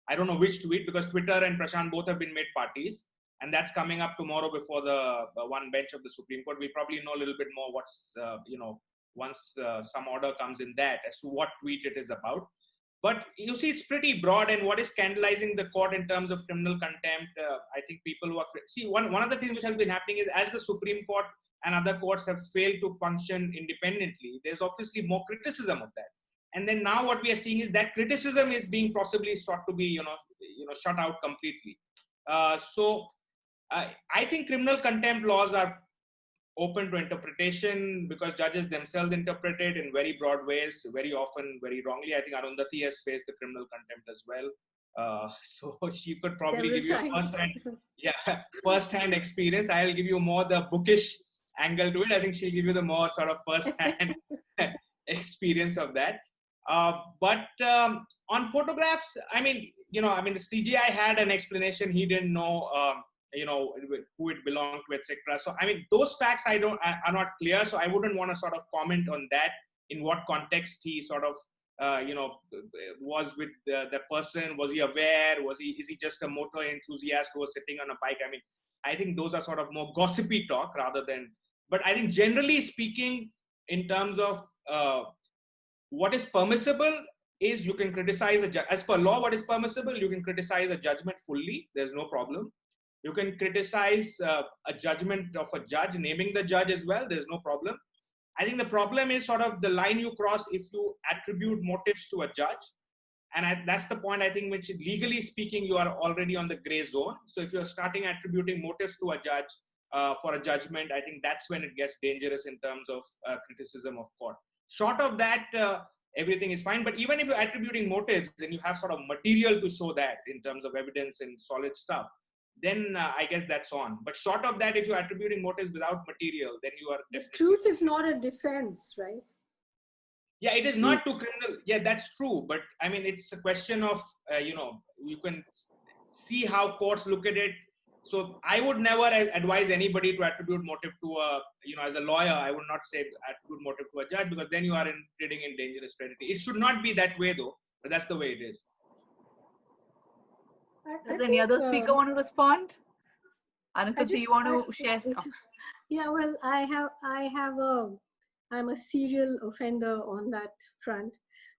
I don't know which tweet, because Twitter and Prashant both have been made parties. And that's coming up tomorrow before the one bench of the Supreme Court. We probably know a little bit more what's, once some order comes in that as to what tweet it is about. But you see, it's pretty broad, and what is scandalizing the court in terms of criminal contempt, I think people who are, see, one of the things which has been happening is as the Supreme Court and other courts have failed to function independently, there's obviously more criticism of that. And then now what we are seeing is that criticism is being possibly sought to be, shut out completely. I think criminal contempt laws are open to interpretation because judges themselves interpret it in very broad ways, very often very wrongly. I think Arundhati has faced the criminal contempt as well. So she could probably give you a first-hand experience. I'll give you more the bookish angle to it. I think she'll give you the more sort of first-hand experience of that. But on photographs, the CGI had an explanation. He didn't know, who it belonged to, etc. So, those facts are not clear. So I wouldn't want to sort of comment on that, in what context he sort of, was with the person. Was he aware? Is he just a motor enthusiast who was sitting on a bike? I think those are sort of more gossipy talk rather than, but I think generally speaking, in terms of what is permissible is you can criticize as per law, what is permissible, you can criticize a judgment fully. There's no problem. You can criticize a judgment of a judge, naming the judge as well. There's no problem. I think the problem is sort of the line you cross if you attribute motives to a judge. And that's the point, I think, which legally speaking, you are already on the gray zone. So if you're starting attributing motives to a judge for a judgment, I think that's when it gets dangerous in terms of criticism of court. Short of that, everything is fine. But even if you're attributing motives, then you have sort of material to show that in terms of evidence and solid stuff, then I guess that's on. But short of that, if you're attributing motives without material, then you are definitely... Truth is not a defense, right? Yeah, it is not too criminal. Yeah, that's true. But it's a question of, you can see how courts look at it. So I would never advise anybody to attribute motive to as a lawyer, I would not say attribute motive to a judge, because then you are trading in dangerous territory. It should not be that way though, but that's the way it is. Does any other speaker want to respond? Arundhati, you want to share? Yeah, well, I'm a serial offender on that front,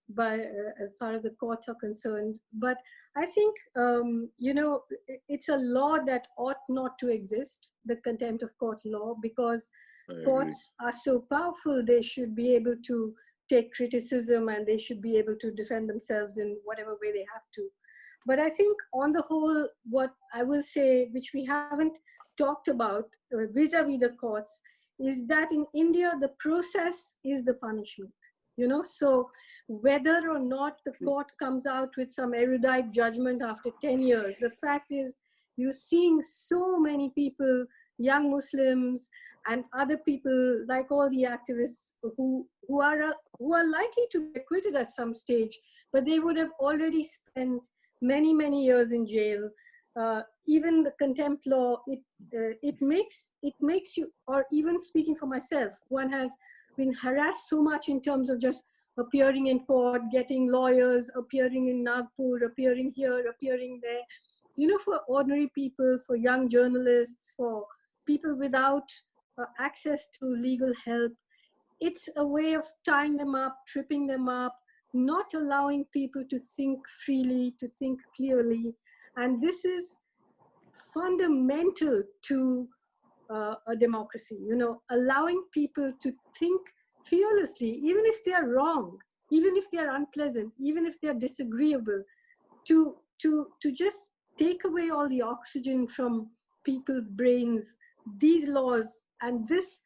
but as far as the courts are concerned. But I think, it's a law that ought not to exist, the contempt of court law, because courts are so powerful, they should be able to take criticism and they should be able to defend themselves in whatever way they have to. But I think on the whole, what I will say, which we haven't talked about vis-a-vis the courts, is that in India, the process is the punishment. So whether or not the court comes out with some erudite judgment after 10 years, the fact is you're seeing so many people, young Muslims and other people, like all the activists who are likely to be acquitted at some stage, but they would have already spent many, many years in jail. Even the contempt law, it makes you, or even speaking for myself, one has been harassed so much in terms of just appearing in court, getting lawyers, appearing in Nagpur, appearing here, appearing there. For ordinary people, for young journalists, for people without access to legal help, it's a way of tying them up, tripping them up, not allowing people to think freely, to think clearly. And this is fundamental to a democracy, allowing people to think fearlessly, even if they are wrong, even if they are unpleasant, even if they are disagreeable, to just take away all the oxygen from people's brains. These laws and this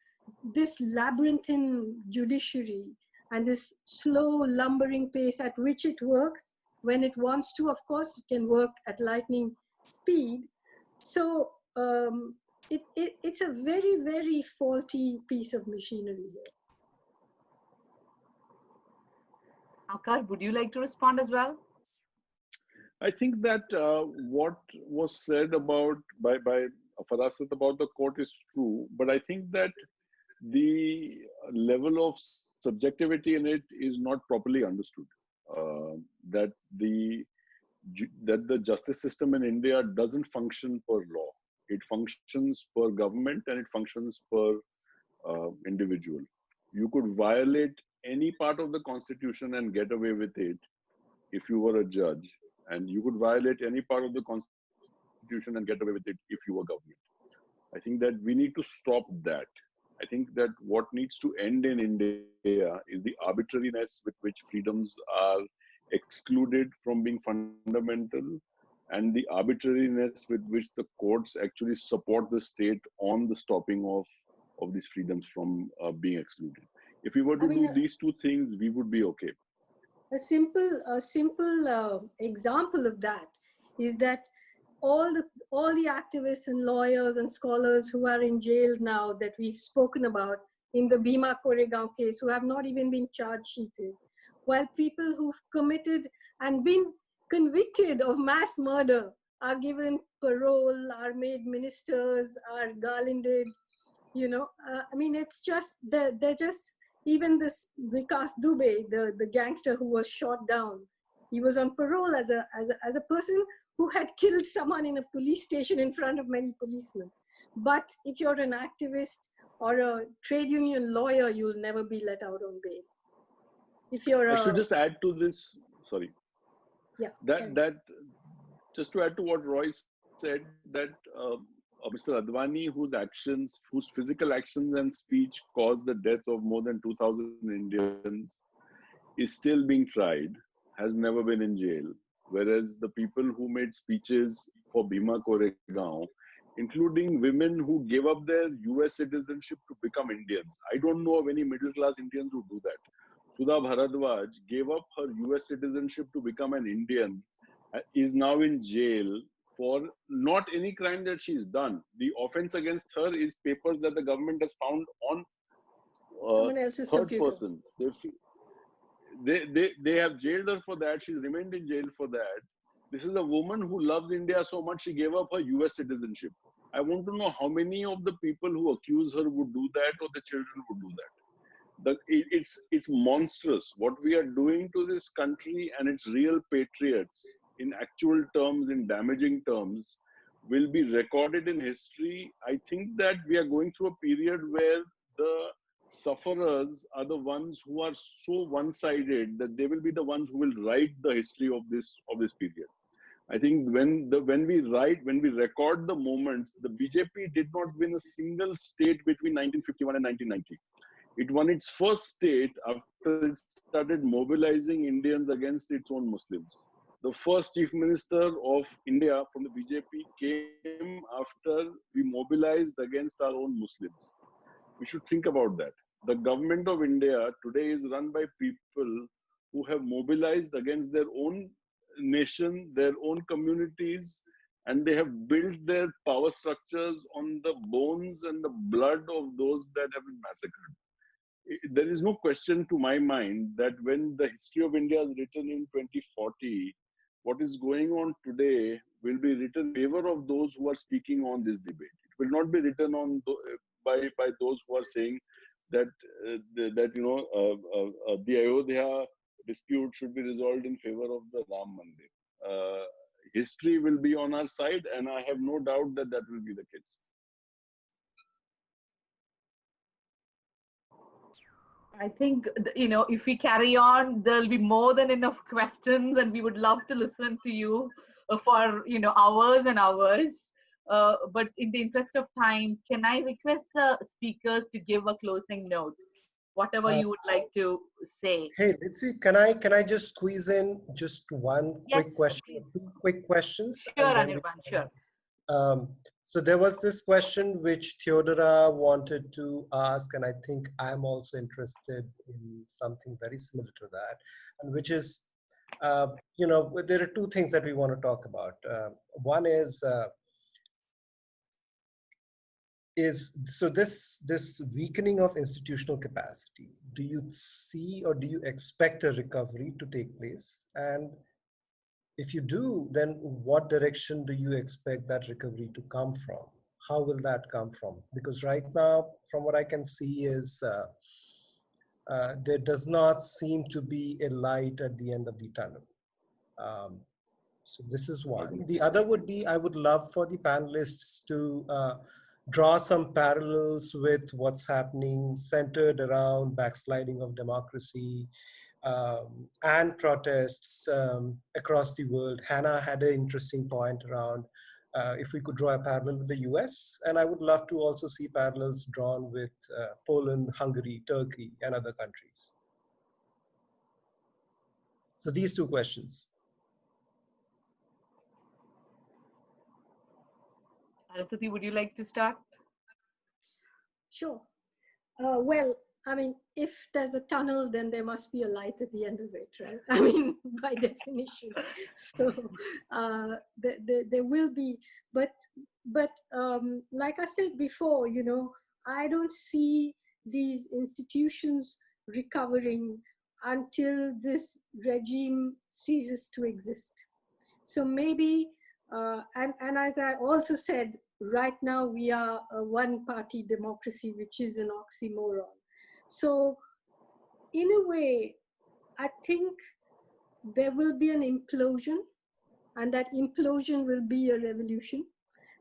labyrinthine judiciary and this slow lumbering pace at which it works, when it wants to, of course, it can work at lightning speed. So it's a very, very faulty piece of machinery here. Aakar, would you like to respond as well? I think that what was said about by Farasat about the court is true, but I think that the level of subjectivity in it is not properly understood. That the justice system in India doesn't function per law. It functions per government and it functions per individual. You could violate any part of the constitution and get away with it if you were a judge, and you could violate any part of the constitution and get away with it if you were government. I think that we need to stop that. I think that what needs to end in India is the arbitrariness with which freedoms are excluded from being fundamental, and the arbitrariness with which the courts actually support the state on the stopping of these freedoms from being excluded. If we were to do these two things, we would be okay. A simple example of that is that all the activists and lawyers and scholars who are in jail now that we've spoken about in the Bhima Koregaon case, who have not even been charge sheeted, while people who've committed and been convicted of mass murder are given parole, are made ministers, are garlanded, you know, I mean, it's just, they're just, even this Vikas Dubey, the gangster who was shot down, he was on parole as a person who had killed someone in a police station in front of many policemen. But if you're an activist or a trade union lawyer, you'll never be let out on bail. If you're I should just add to this, sorry. Yeah. That just to add to what Roy said, that Mr. Advani, whose physical actions and speech caused the death of more than 2,000 Indians, is still being tried, has never been in jail. Whereas the people who made speeches for Bhima Koregaon, including women who gave up their US citizenship to become Indians. I don't know of any middle-class Indians who do that. Sudha Bharadwaj gave up her US citizenship to become an Indian, is now in jail for not any crime that she's done. The offense against her is papers that the government has found on someone else's third computer. person. They have jailed her for that. She's remained in jail for that. This is a woman who loves India so much she gave up her US citizenship. I want to know how many of the people who accuse her would do that, or the children would do that. It's monstrous what we are doing to this country, and its real patriots, in actual terms, in damaging terms, will be recorded in history. I think that we are going through a period where the sufferers are the ones who are so one-sided that they will be the ones who will write the history of this period. I think when we record the moments, the BJP did not win a single state between 1951 and 1990. It won its first state after it started mobilizing Indians against its own Muslims. The first chief minister of India from the BJP came after we mobilized against our own Muslims. We should think about that. The government of India today is run by people who have mobilized against their own nation, their own communities, and they have built their power structures on the bones and the blood of those that have been massacred. There is no question to my mind that when the history of India is written in 2040, what is going on today will be written in favor of those who are speaking on this debate. It will not be written on by those who are saying that the Ayodhya dispute should be resolved in favor of the Ram Mandir. History will be on our side, and I have no doubt that that will be the case. I think, if we carry on, there'll be more than enough questions, and we would love to listen to you for, hours and hours. But in the interest of time, can I request speakers to give a closing note? Whatever you would like to say. Hey, Litcy, can I just squeeze in just one quick question, two quick questions? Sure, Anirban, sure. So there was this question which Theodora wanted to ask, and I think I'm also interested in something very similar to that, and which is, there are two things that we want to talk about. One is so this weakening of institutional capacity, do you see or do you expect a recovery to take place? And if you do, then what direction do you expect that recovery to come from? How will that come from? Because right now, from what I can see is there does not seem to be a light at the end of the tunnel. So this is one. The other would be, I would love for the panelists to draw some parallels with what's happening centered around backsliding of democracy, and protests across the world. Hannah had an interesting point around if we could draw a parallel with the US, and I would love to also see parallels drawn with Poland, Hungary, Turkey, and other countries. So these two questions. Arundhati, would you like to start? Sure. Well, I mean, if there's a tunnel, then there must be a light at the end of it, right? I mean, by definition. So there will be, but like I said before, you know, I don't see these institutions recovering until this regime ceases to exist. So maybe, and as I also said, right now we are a one-party democracy, which is an oxymoron. So in a way, I think there will be an implosion, and that implosion will be a revolution.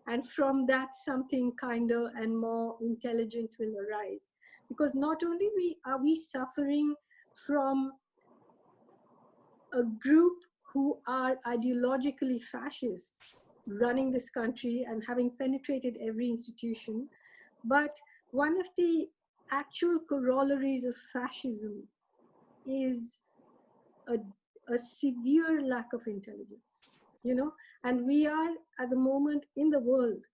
And from that, something kinder and more intelligent will arise. Because not only are we suffering from a group who are ideologically fascists running this country and having penetrated every institution, but one of the actual corollaries of fascism is a severe lack of intelligence, you know, and we are at the moment in the world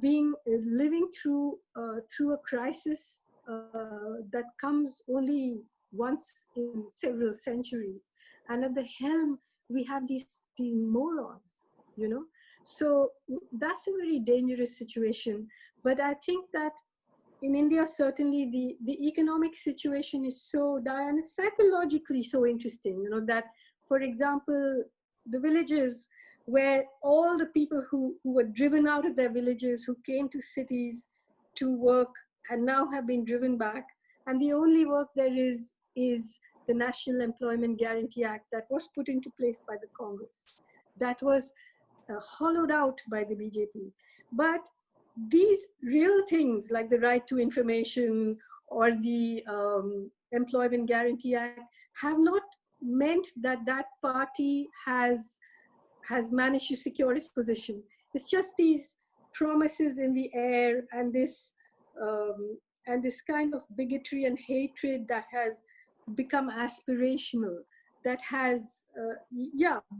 living through a crisis that comes only once in several centuries, and at the helm we have these morons, you know. So that's a very dangerous situation. But I think that in India, certainly the economic situation is so dire and psychologically so interesting, you know, that, for example, the villages where all the people who were driven out of their villages, who came to cities to work and now have been driven back, and the only work there is the National Employment Guarantee Act that was put into place by the Congress, that was hollowed out by the BJP. But these real things like the right to information or the Employment Guarantee Act have not meant that that party has managed to secure its position. It's just these promises in the air and this kind of bigotry and hatred that has become aspirational, that has,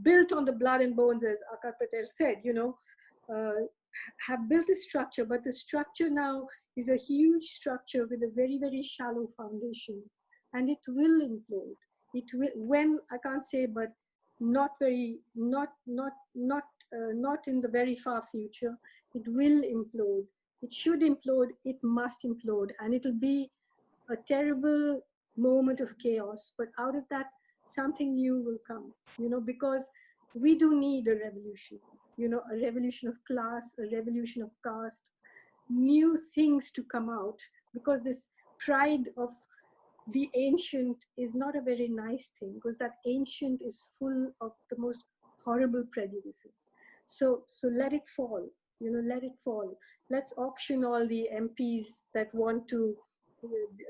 built on the blood and bones, as Aakar Patel said, you know, have built a structure, but the structure now is a huge structure with a very, very shallow foundation, and it will implode. It will, when, I can't say, but not in the very far future, it will implode. It should implode, it must implode, and it'll be a terrible moment of chaos, but out of that, something new will come, you know, because we do need a revolution, you know, a revolution of class, a revolution of caste, new things to come out, because this pride of the ancient is not a very nice thing, because that ancient is full of the most horrible prejudices. So let it fall, you know, let it fall. Let's auction all the MPs that want to,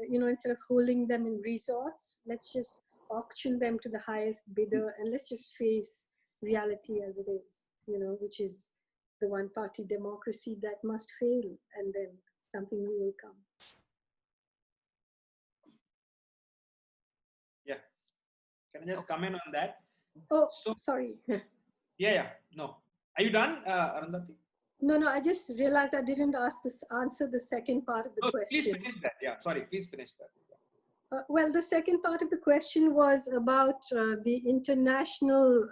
you know, instead of holding them in resorts, let's just auction them to the highest bidder, and let's just face reality as it is, you know, which is the one-party democracy that must fail, and then something new will come. Yeah, can I just comment on that? Oh, so, sorry. Yeah, no. Are you done, Arundhati? No, I just realized I didn't answer the second part of the question. Please finish that. Yeah, sorry, please finish that. Well, the second part of the question was about the international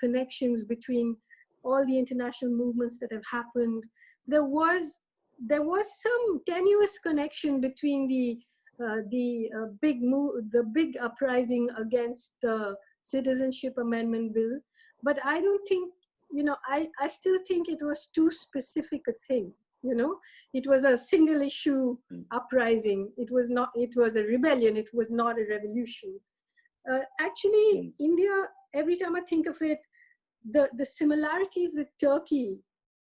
connections between all the international movements that have happened. There was some tenuous connection between the big uprising against the Citizenship Amendment Bill, but I don't think, you know, I still think it was too specific a thing. You know, it was a single issue uprising. It was a rebellion. It was not a revolution. Actually, India, every time I think of it, the similarities with Turkey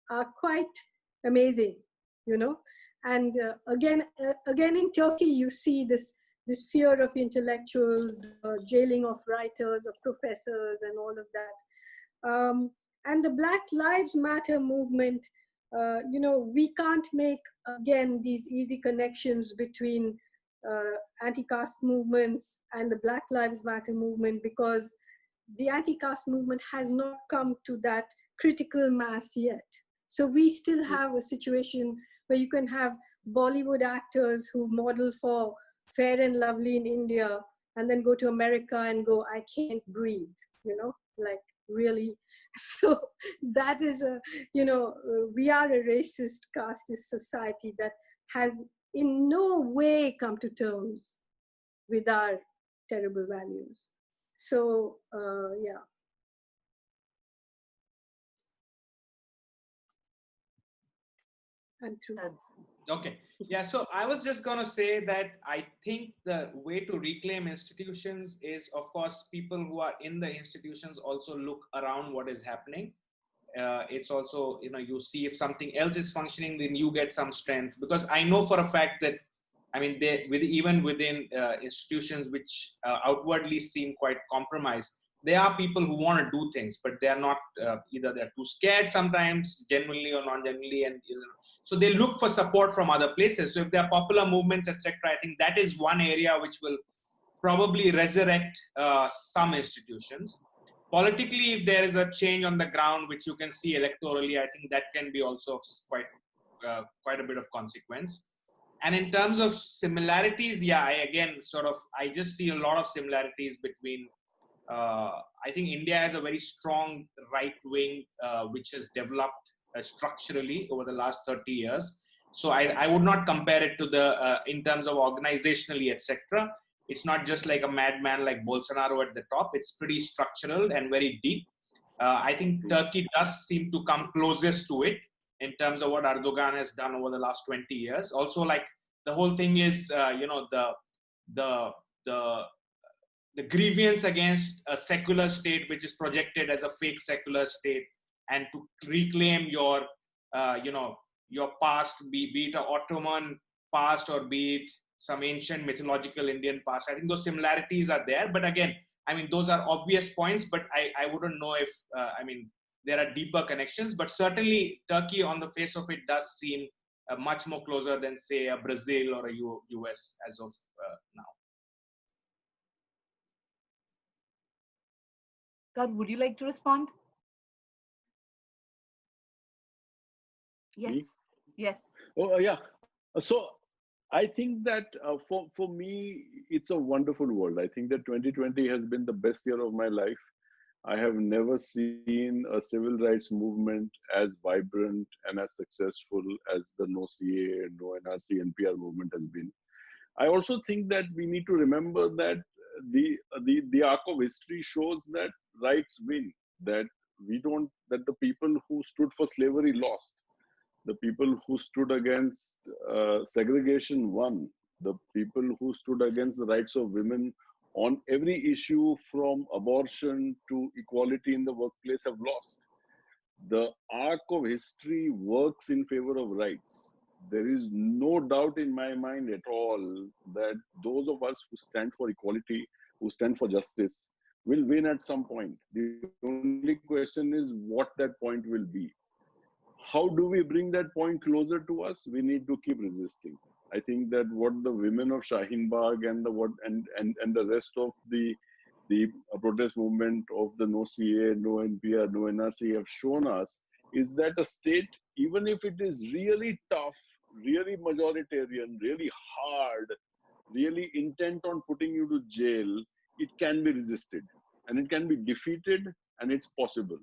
are quite amazing, you know. And again in Turkey, you see this this fear of intellectuals, the jailing of writers, of professors, and all of that. And the Black Lives Matter movement, you know, we can't make, again, these easy connections between anti-caste movements and the Black Lives Matter movement, because the anti-caste movement has not come to that critical mass yet. So we still have a situation where you can have Bollywood actors who model for Fair and Lovely in India and then go to America and go, I can't breathe, you know, like really. So that is a, you know, we are a racist, casteist society that has in no way come to terms with our terrible values. So, yeah. I'm through. Okay. Yeah. So I was just going to say that I think the way to reclaim institutions is, of course, people who are in the institutions also look around what is happening. It's also, you know, you see if something else is functioning, then you get some strength. Because I know for a fact that, I mean, even within institutions which outwardly seem quite compromised, there are people who want to do things, but they are not, either they're too scared sometimes, genuinely or non-genuinely, and you know, so they look for support from other places. So if there are popular movements, etc., I think that is one area which will probably resurrect some institutions. Politically, if there is a change on the ground, which you can see electorally, I think that can be also quite a bit of consequence. And in terms of similarities, yeah, I just see a lot of similarities between, I think India has a very strong right wing, which has developed structurally over the last 30 years. So I would not compare it to the, in terms of organizationally, etc. It's not just like a madman like Bolsonaro at the top. It's pretty structural and very deep. I think Turkey does seem to come closest to it in terms of what Erdogan has done over the last 20 years. Also, like the whole thing is, you know, the grievance against a secular state, which is projected as a fake secular state, and to reclaim your, you know, your past, be it an Ottoman past or be it some ancient mythological Indian past. I think those similarities are there. But again, I mean, those are obvious points, but I wouldn't know if, I mean, there are deeper connections. But certainly Turkey on the face of it does seem much more closer than, say, a Brazil or a US as of now. God, would you like to respond? Yes. Me? Yes. Oh, yeah. So I think that for me, it's a wonderful world. I think that 2020 has been the best year of my life. I have never seen a civil rights movement as vibrant and as successful as the No CA, No NRC, NPR movement has been. I also think that we need to remember that the arc of history shows that rights win, that that the people who stood for slavery lost. The people who stood against segregation won. The people who stood against the rights of women on every issue from abortion to equality in the workplace have lost. The arc of history works in favor of rights. There is no doubt in my mind at all that those of us who stand for equality, who stand for justice, will win at some point. The only question is what that point will be. How do we bring that point closer to us? We need to keep resisting. I think that what the women of Shaheen Bagh and the rest of the protest movement of the No CA, No NPR, No NRC have shown us is that a state, even if it is really tough, really majoritarian, really hard, really intent on putting you to jail, it can be resisted and it can be defeated, and it's possible.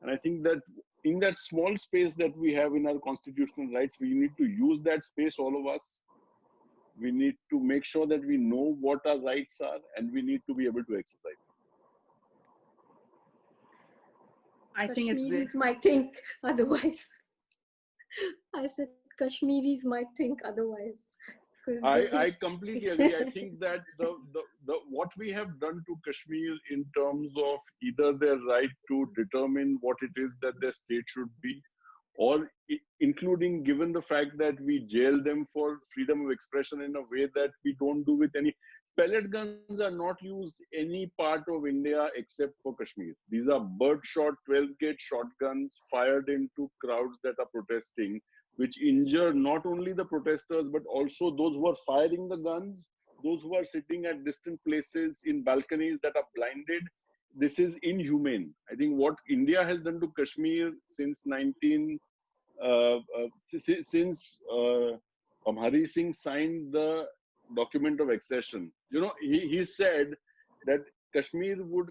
And I think that in that small space that we have in our constitutional rights, we need to use that space, all of us. We need to make sure that we know what our rights are, and we need to be able to exercise. I think Kashmiris might think otherwise. I said Kashmiris might think otherwise. I completely agree. I think that what we have done to Kashmir in terms of either their right to determine what it is that their state should be, or including given the fact that we jail them for freedom of expression in a way that we don't do with any. Pellet guns are not used any part of India except for Kashmir. These are birdshot 12-gauge shotguns fired into crowds that are protesting, which injure not only the protesters, but also those who are firing the guns, those who are sitting at distant places in balconies that are blinded. This is inhumane. I think what India has done to Kashmir since Hari Singh signed the document of accession. You know, he said that Kashmir would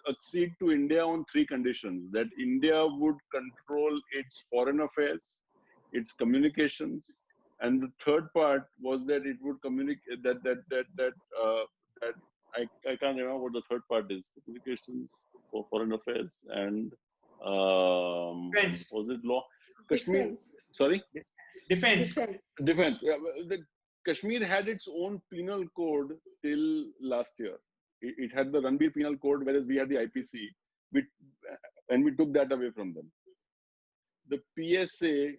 accede to India on 3 conditions: that India would control its foreign affairs, its communications, and the third part was that it would communicate that I can't remember what the third part is. Communications for foreign affairs and Defense. was it law? Kashmir. Defense. Sorry. Defense. Defense. Yeah, Kashmir had its own penal code till last year. It had the Ranbir penal code, whereas we had the IPC, and we took that away from them. The PSA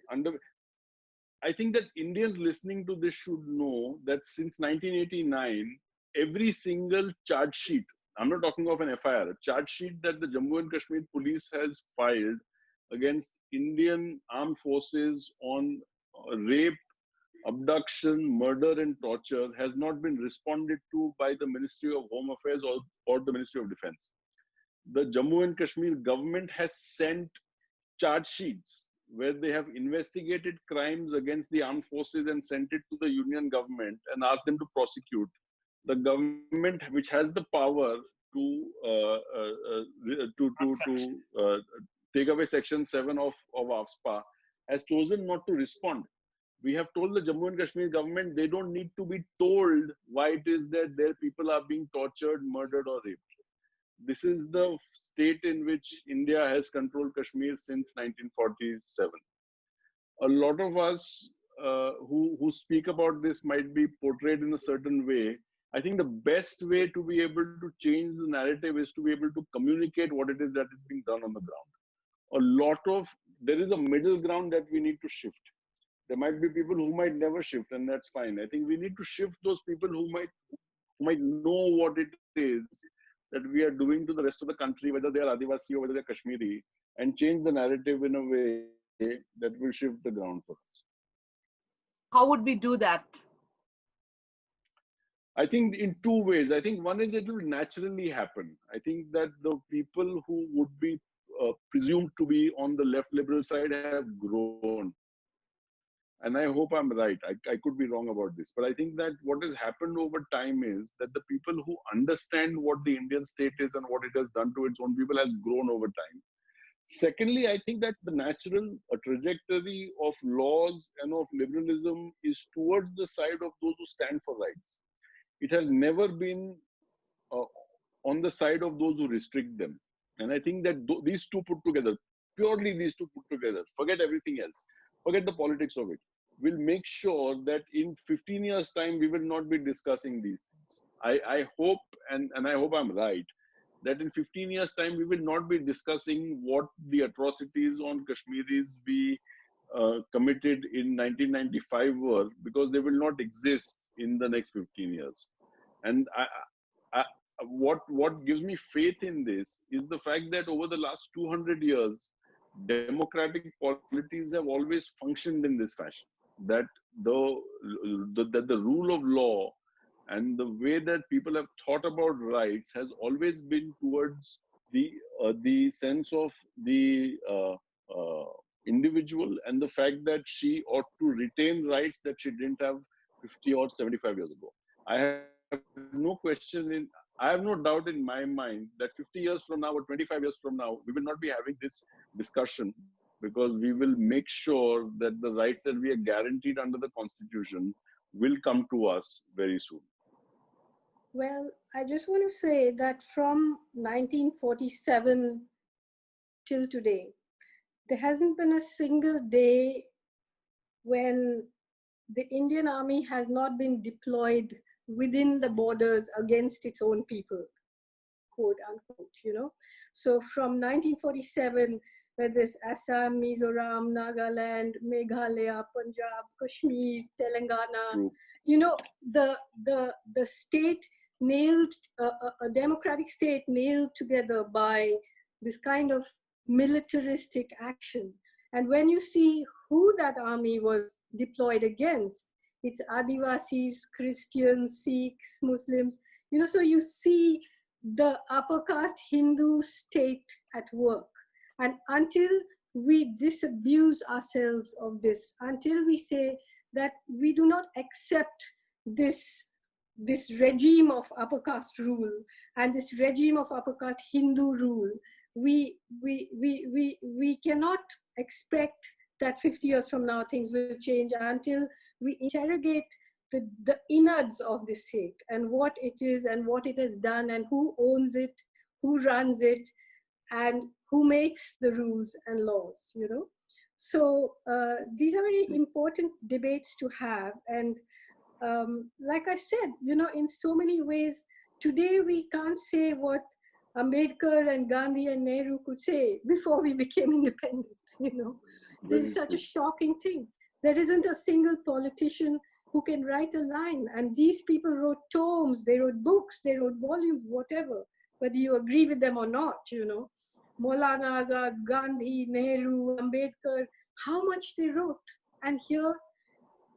I think that Indians listening to this should know that since 1989, every single charge sheet, I'm not talking of an FIR, a charge sheet that the Jammu and Kashmir police has filed against Indian armed forces on rape, abduction, murder and torture has not been responded to by the Ministry of Home Affairs or the Ministry of Defense. The Jammu and Kashmir government has sent charge sheets where they have investigated crimes against the armed forces and sent it to the union government and asked them to prosecute. The government, which has the power to take away Section 7 of AFSPA, has chosen not to respond. We have told the Jammu and Kashmir government they don't need to be told why it is that their people are being tortured, murdered or raped. This is the state in which India has controlled Kashmir since 1947. A lot of us who speak about this might be portrayed in a certain way. I think the best way to be able to change the narrative is to be able to communicate what it is that is being done on the ground. There is a middle ground that we need to shift. There might be people who might never shift, and that's fine. I think we need to shift those people who might know what it is that we are doing to the rest of the country, whether they are Adivasi or whether they are Kashmiri, and change the narrative in a way that will shift the ground for us. How would we do that? I think in 2 ways. I think one is it will naturally happen. I think that the people who would be presumed to be on the left liberal side have grown. And I hope I'm right. I could be wrong about this. But I think that what has happened over time is that the people who understand what the Indian state is and what it has done to its own people has grown over time. Secondly, I think that the natural trajectory of laws and of liberalism is towards the side of those who stand for rights. It has never been on the side of those who restrict them. And I think that these two put together, purely these two put together, forget everything else, forget the politics of it, will make sure that in 15 years' time, we will not be discussing these things. I hope, and I hope I'm right, that in 15 years' time, we will not be discussing what the atrocities on Kashmiris we committed in 1995 were, because they will not exist in the next 15 years. And what gives me faith in this is the fact that over the last 200 years, democratic polities have always functioned in this fashion. That the rule of law and the way that people have thought about rights has always been towards the sense of the individual and the fact that she ought to retain rights that she didn't have 50 or 75 years ago. I have no doubt in my mind that 50 years from now or 25 years from now, we will not be having this discussion, because we will make sure that the rights that we are guaranteed under the Constitution will come to us very soon. Well, I just want to say that from 1947 till today, there hasn't been a single day when the Indian Army has not been deployed within the borders against its own people, quote unquote, you know. So from 1947, whether it's Assam, Mizoram, Nagaland, Meghalaya, Punjab, Kashmir, Telangana. You know, the state nailed, a democratic state nailed together by this kind of militaristic action. And when you see who that army was deployed against, it's Adivasis, Christians, Sikhs, Muslims, you know, so you see the upper caste Hindu state at work. And until we disabuse ourselves of this, until we say that we do not accept this regime of upper caste rule and this regime of upper caste Hindu rule, we cannot expect that 50 years from now things will change until we interrogate the innards of the state and what it is and what it has done and who owns it, who runs it, and who makes the rules and laws, you know. So these are very important debates to have. And like I said, you know, in so many ways, today we can't say what Ambedkar and Gandhi and Nehru could say before we became independent, you know. This is such a shocking thing. There isn't a single politician who can write a line. And these people wrote tomes, they wrote books, they wrote volumes, whatever, whether you agree with them or not, you know. Maulana Azad, Gandhi, Nehru, Ambedkar, how much they wrote. And here,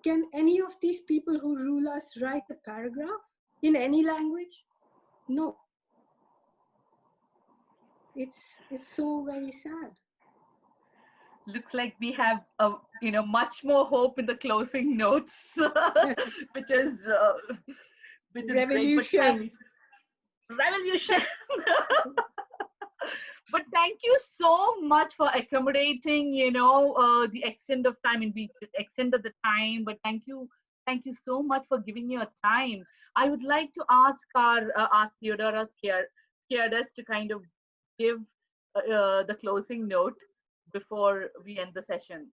can any of these people who rule us write a paragraph in any language? No. It's so very sad. Looks like we have you know, much more hope in the closing notes, which is revolution. Great, revolution. But thank you so much for accommodating, you know, the extent of time, and we extended the time. But thank you so much for giving your time. I would like to ask ask Theodora Skerdes to kind of give the closing note before we end the session.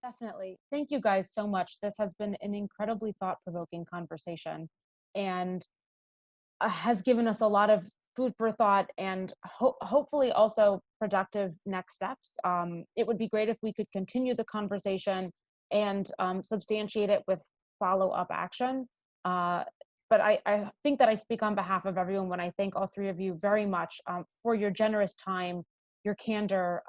Definitely. Thank you guys so much. This has been an incredibly thought-provoking conversation and has given us a lot of food for thought and hopefully also productive next steps. It would be great if we could continue the conversation and substantiate it with follow-up action. But I think that I speak on behalf of everyone when I thank all three of you very much for your generous time, your candor,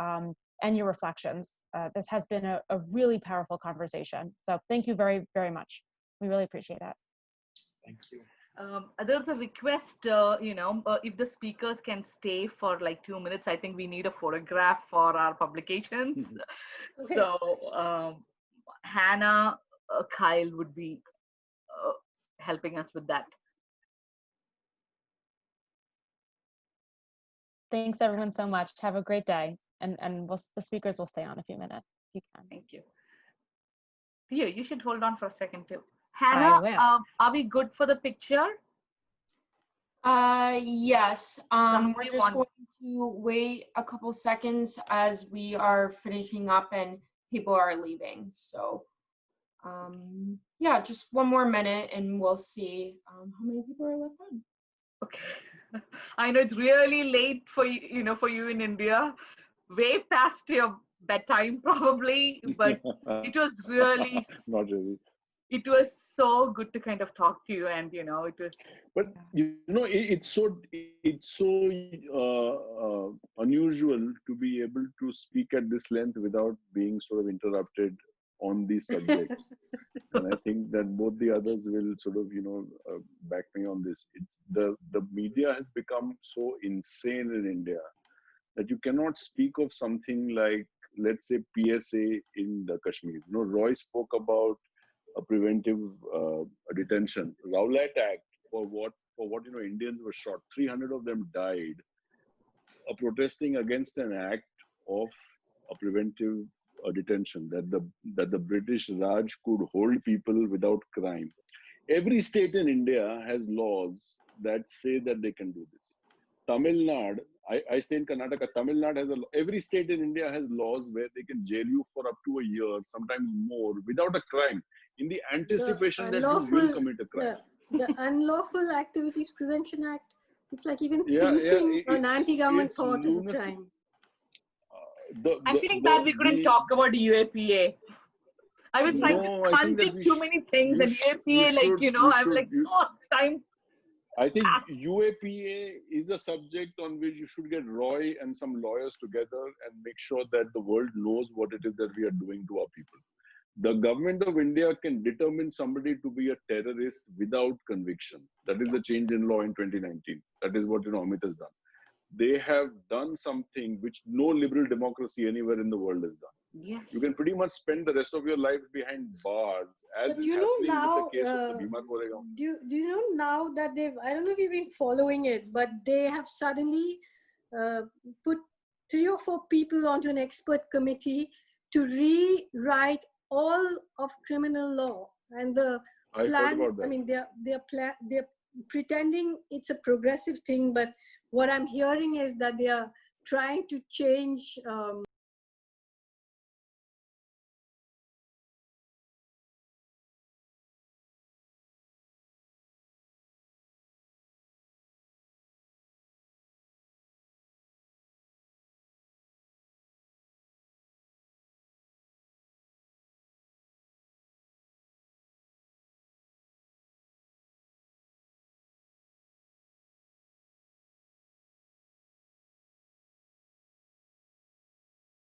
and your reflections. This has been a really powerful conversation. So thank you very, very much. We really appreciate that. Thank you. There's a request, you know, if the speakers can stay for like 2 minutes, I think we need a photograph for our publications. Okay. So Hannah Kyle would be helping us with that. Thanks everyone so much. Have a great day. And the speakers will stay on a few minutes if you can. Thank you. Theo, you should hold on for a second too. Hannah, are we good for the picture? Yes. We're just going to wait a couple seconds as we are finishing up and people are leaving. So yeah, just one more minute and we'll see how many people are left on. Okay. I know it's really late for you, you know, for you in India, way past your bedtime probably, but it was really not really. It was so good to kind of talk to you, and you know, it was. But you know, it's so unusual to be able to speak at this length without being sort of interrupted on these subjects. And I think that both the others will sort of, you know, back me on this. It's the media has become so insane in India that you cannot speak of something like, let's say, PSA in the Kashmir. You know, Roy spoke about a preventive detention. Rowlatt Act, for what you know, Indians were shot. 300 of them died, protesting against an act of a preventive detention, that the British Raj could hold people without crime. Every state in India has laws that say that they can do this. Tamil Nadu, I stay in Karnataka. Tamil Nadu has every state in India has laws where they can jail you for up to a year, sometimes more, without a crime, in the anticipation that you will commit a crime. The Unlawful Activities Prevention Act, it's like even thinking an anti-government thought is a crime. I'm feeling bad we couldn't talk about UAPA. I was trying to conjure too many things, and UAPA, I'm like, oh, time. I think UAPA is a subject on which you should get Roy and some lawyers together and make sure that the world knows what it is that we are doing to our people. The government of India can determine somebody to be a terrorist without conviction. That is the change in law in 2019. That is what Amit has done. They have done something which no liberal democracy anywhere in the world has done. Yes. You can pretty much spend the rest of your life behind bars, as is happening with the case of the Bhima Koregaon. Do you know now that I don't know if you've been following it, but they have suddenly put 3 or 4 people onto an expert committee to rewrite all of criminal law. And the plan, I mean, they're pretending it's a progressive thing, but what I'm hearing is that they are trying to change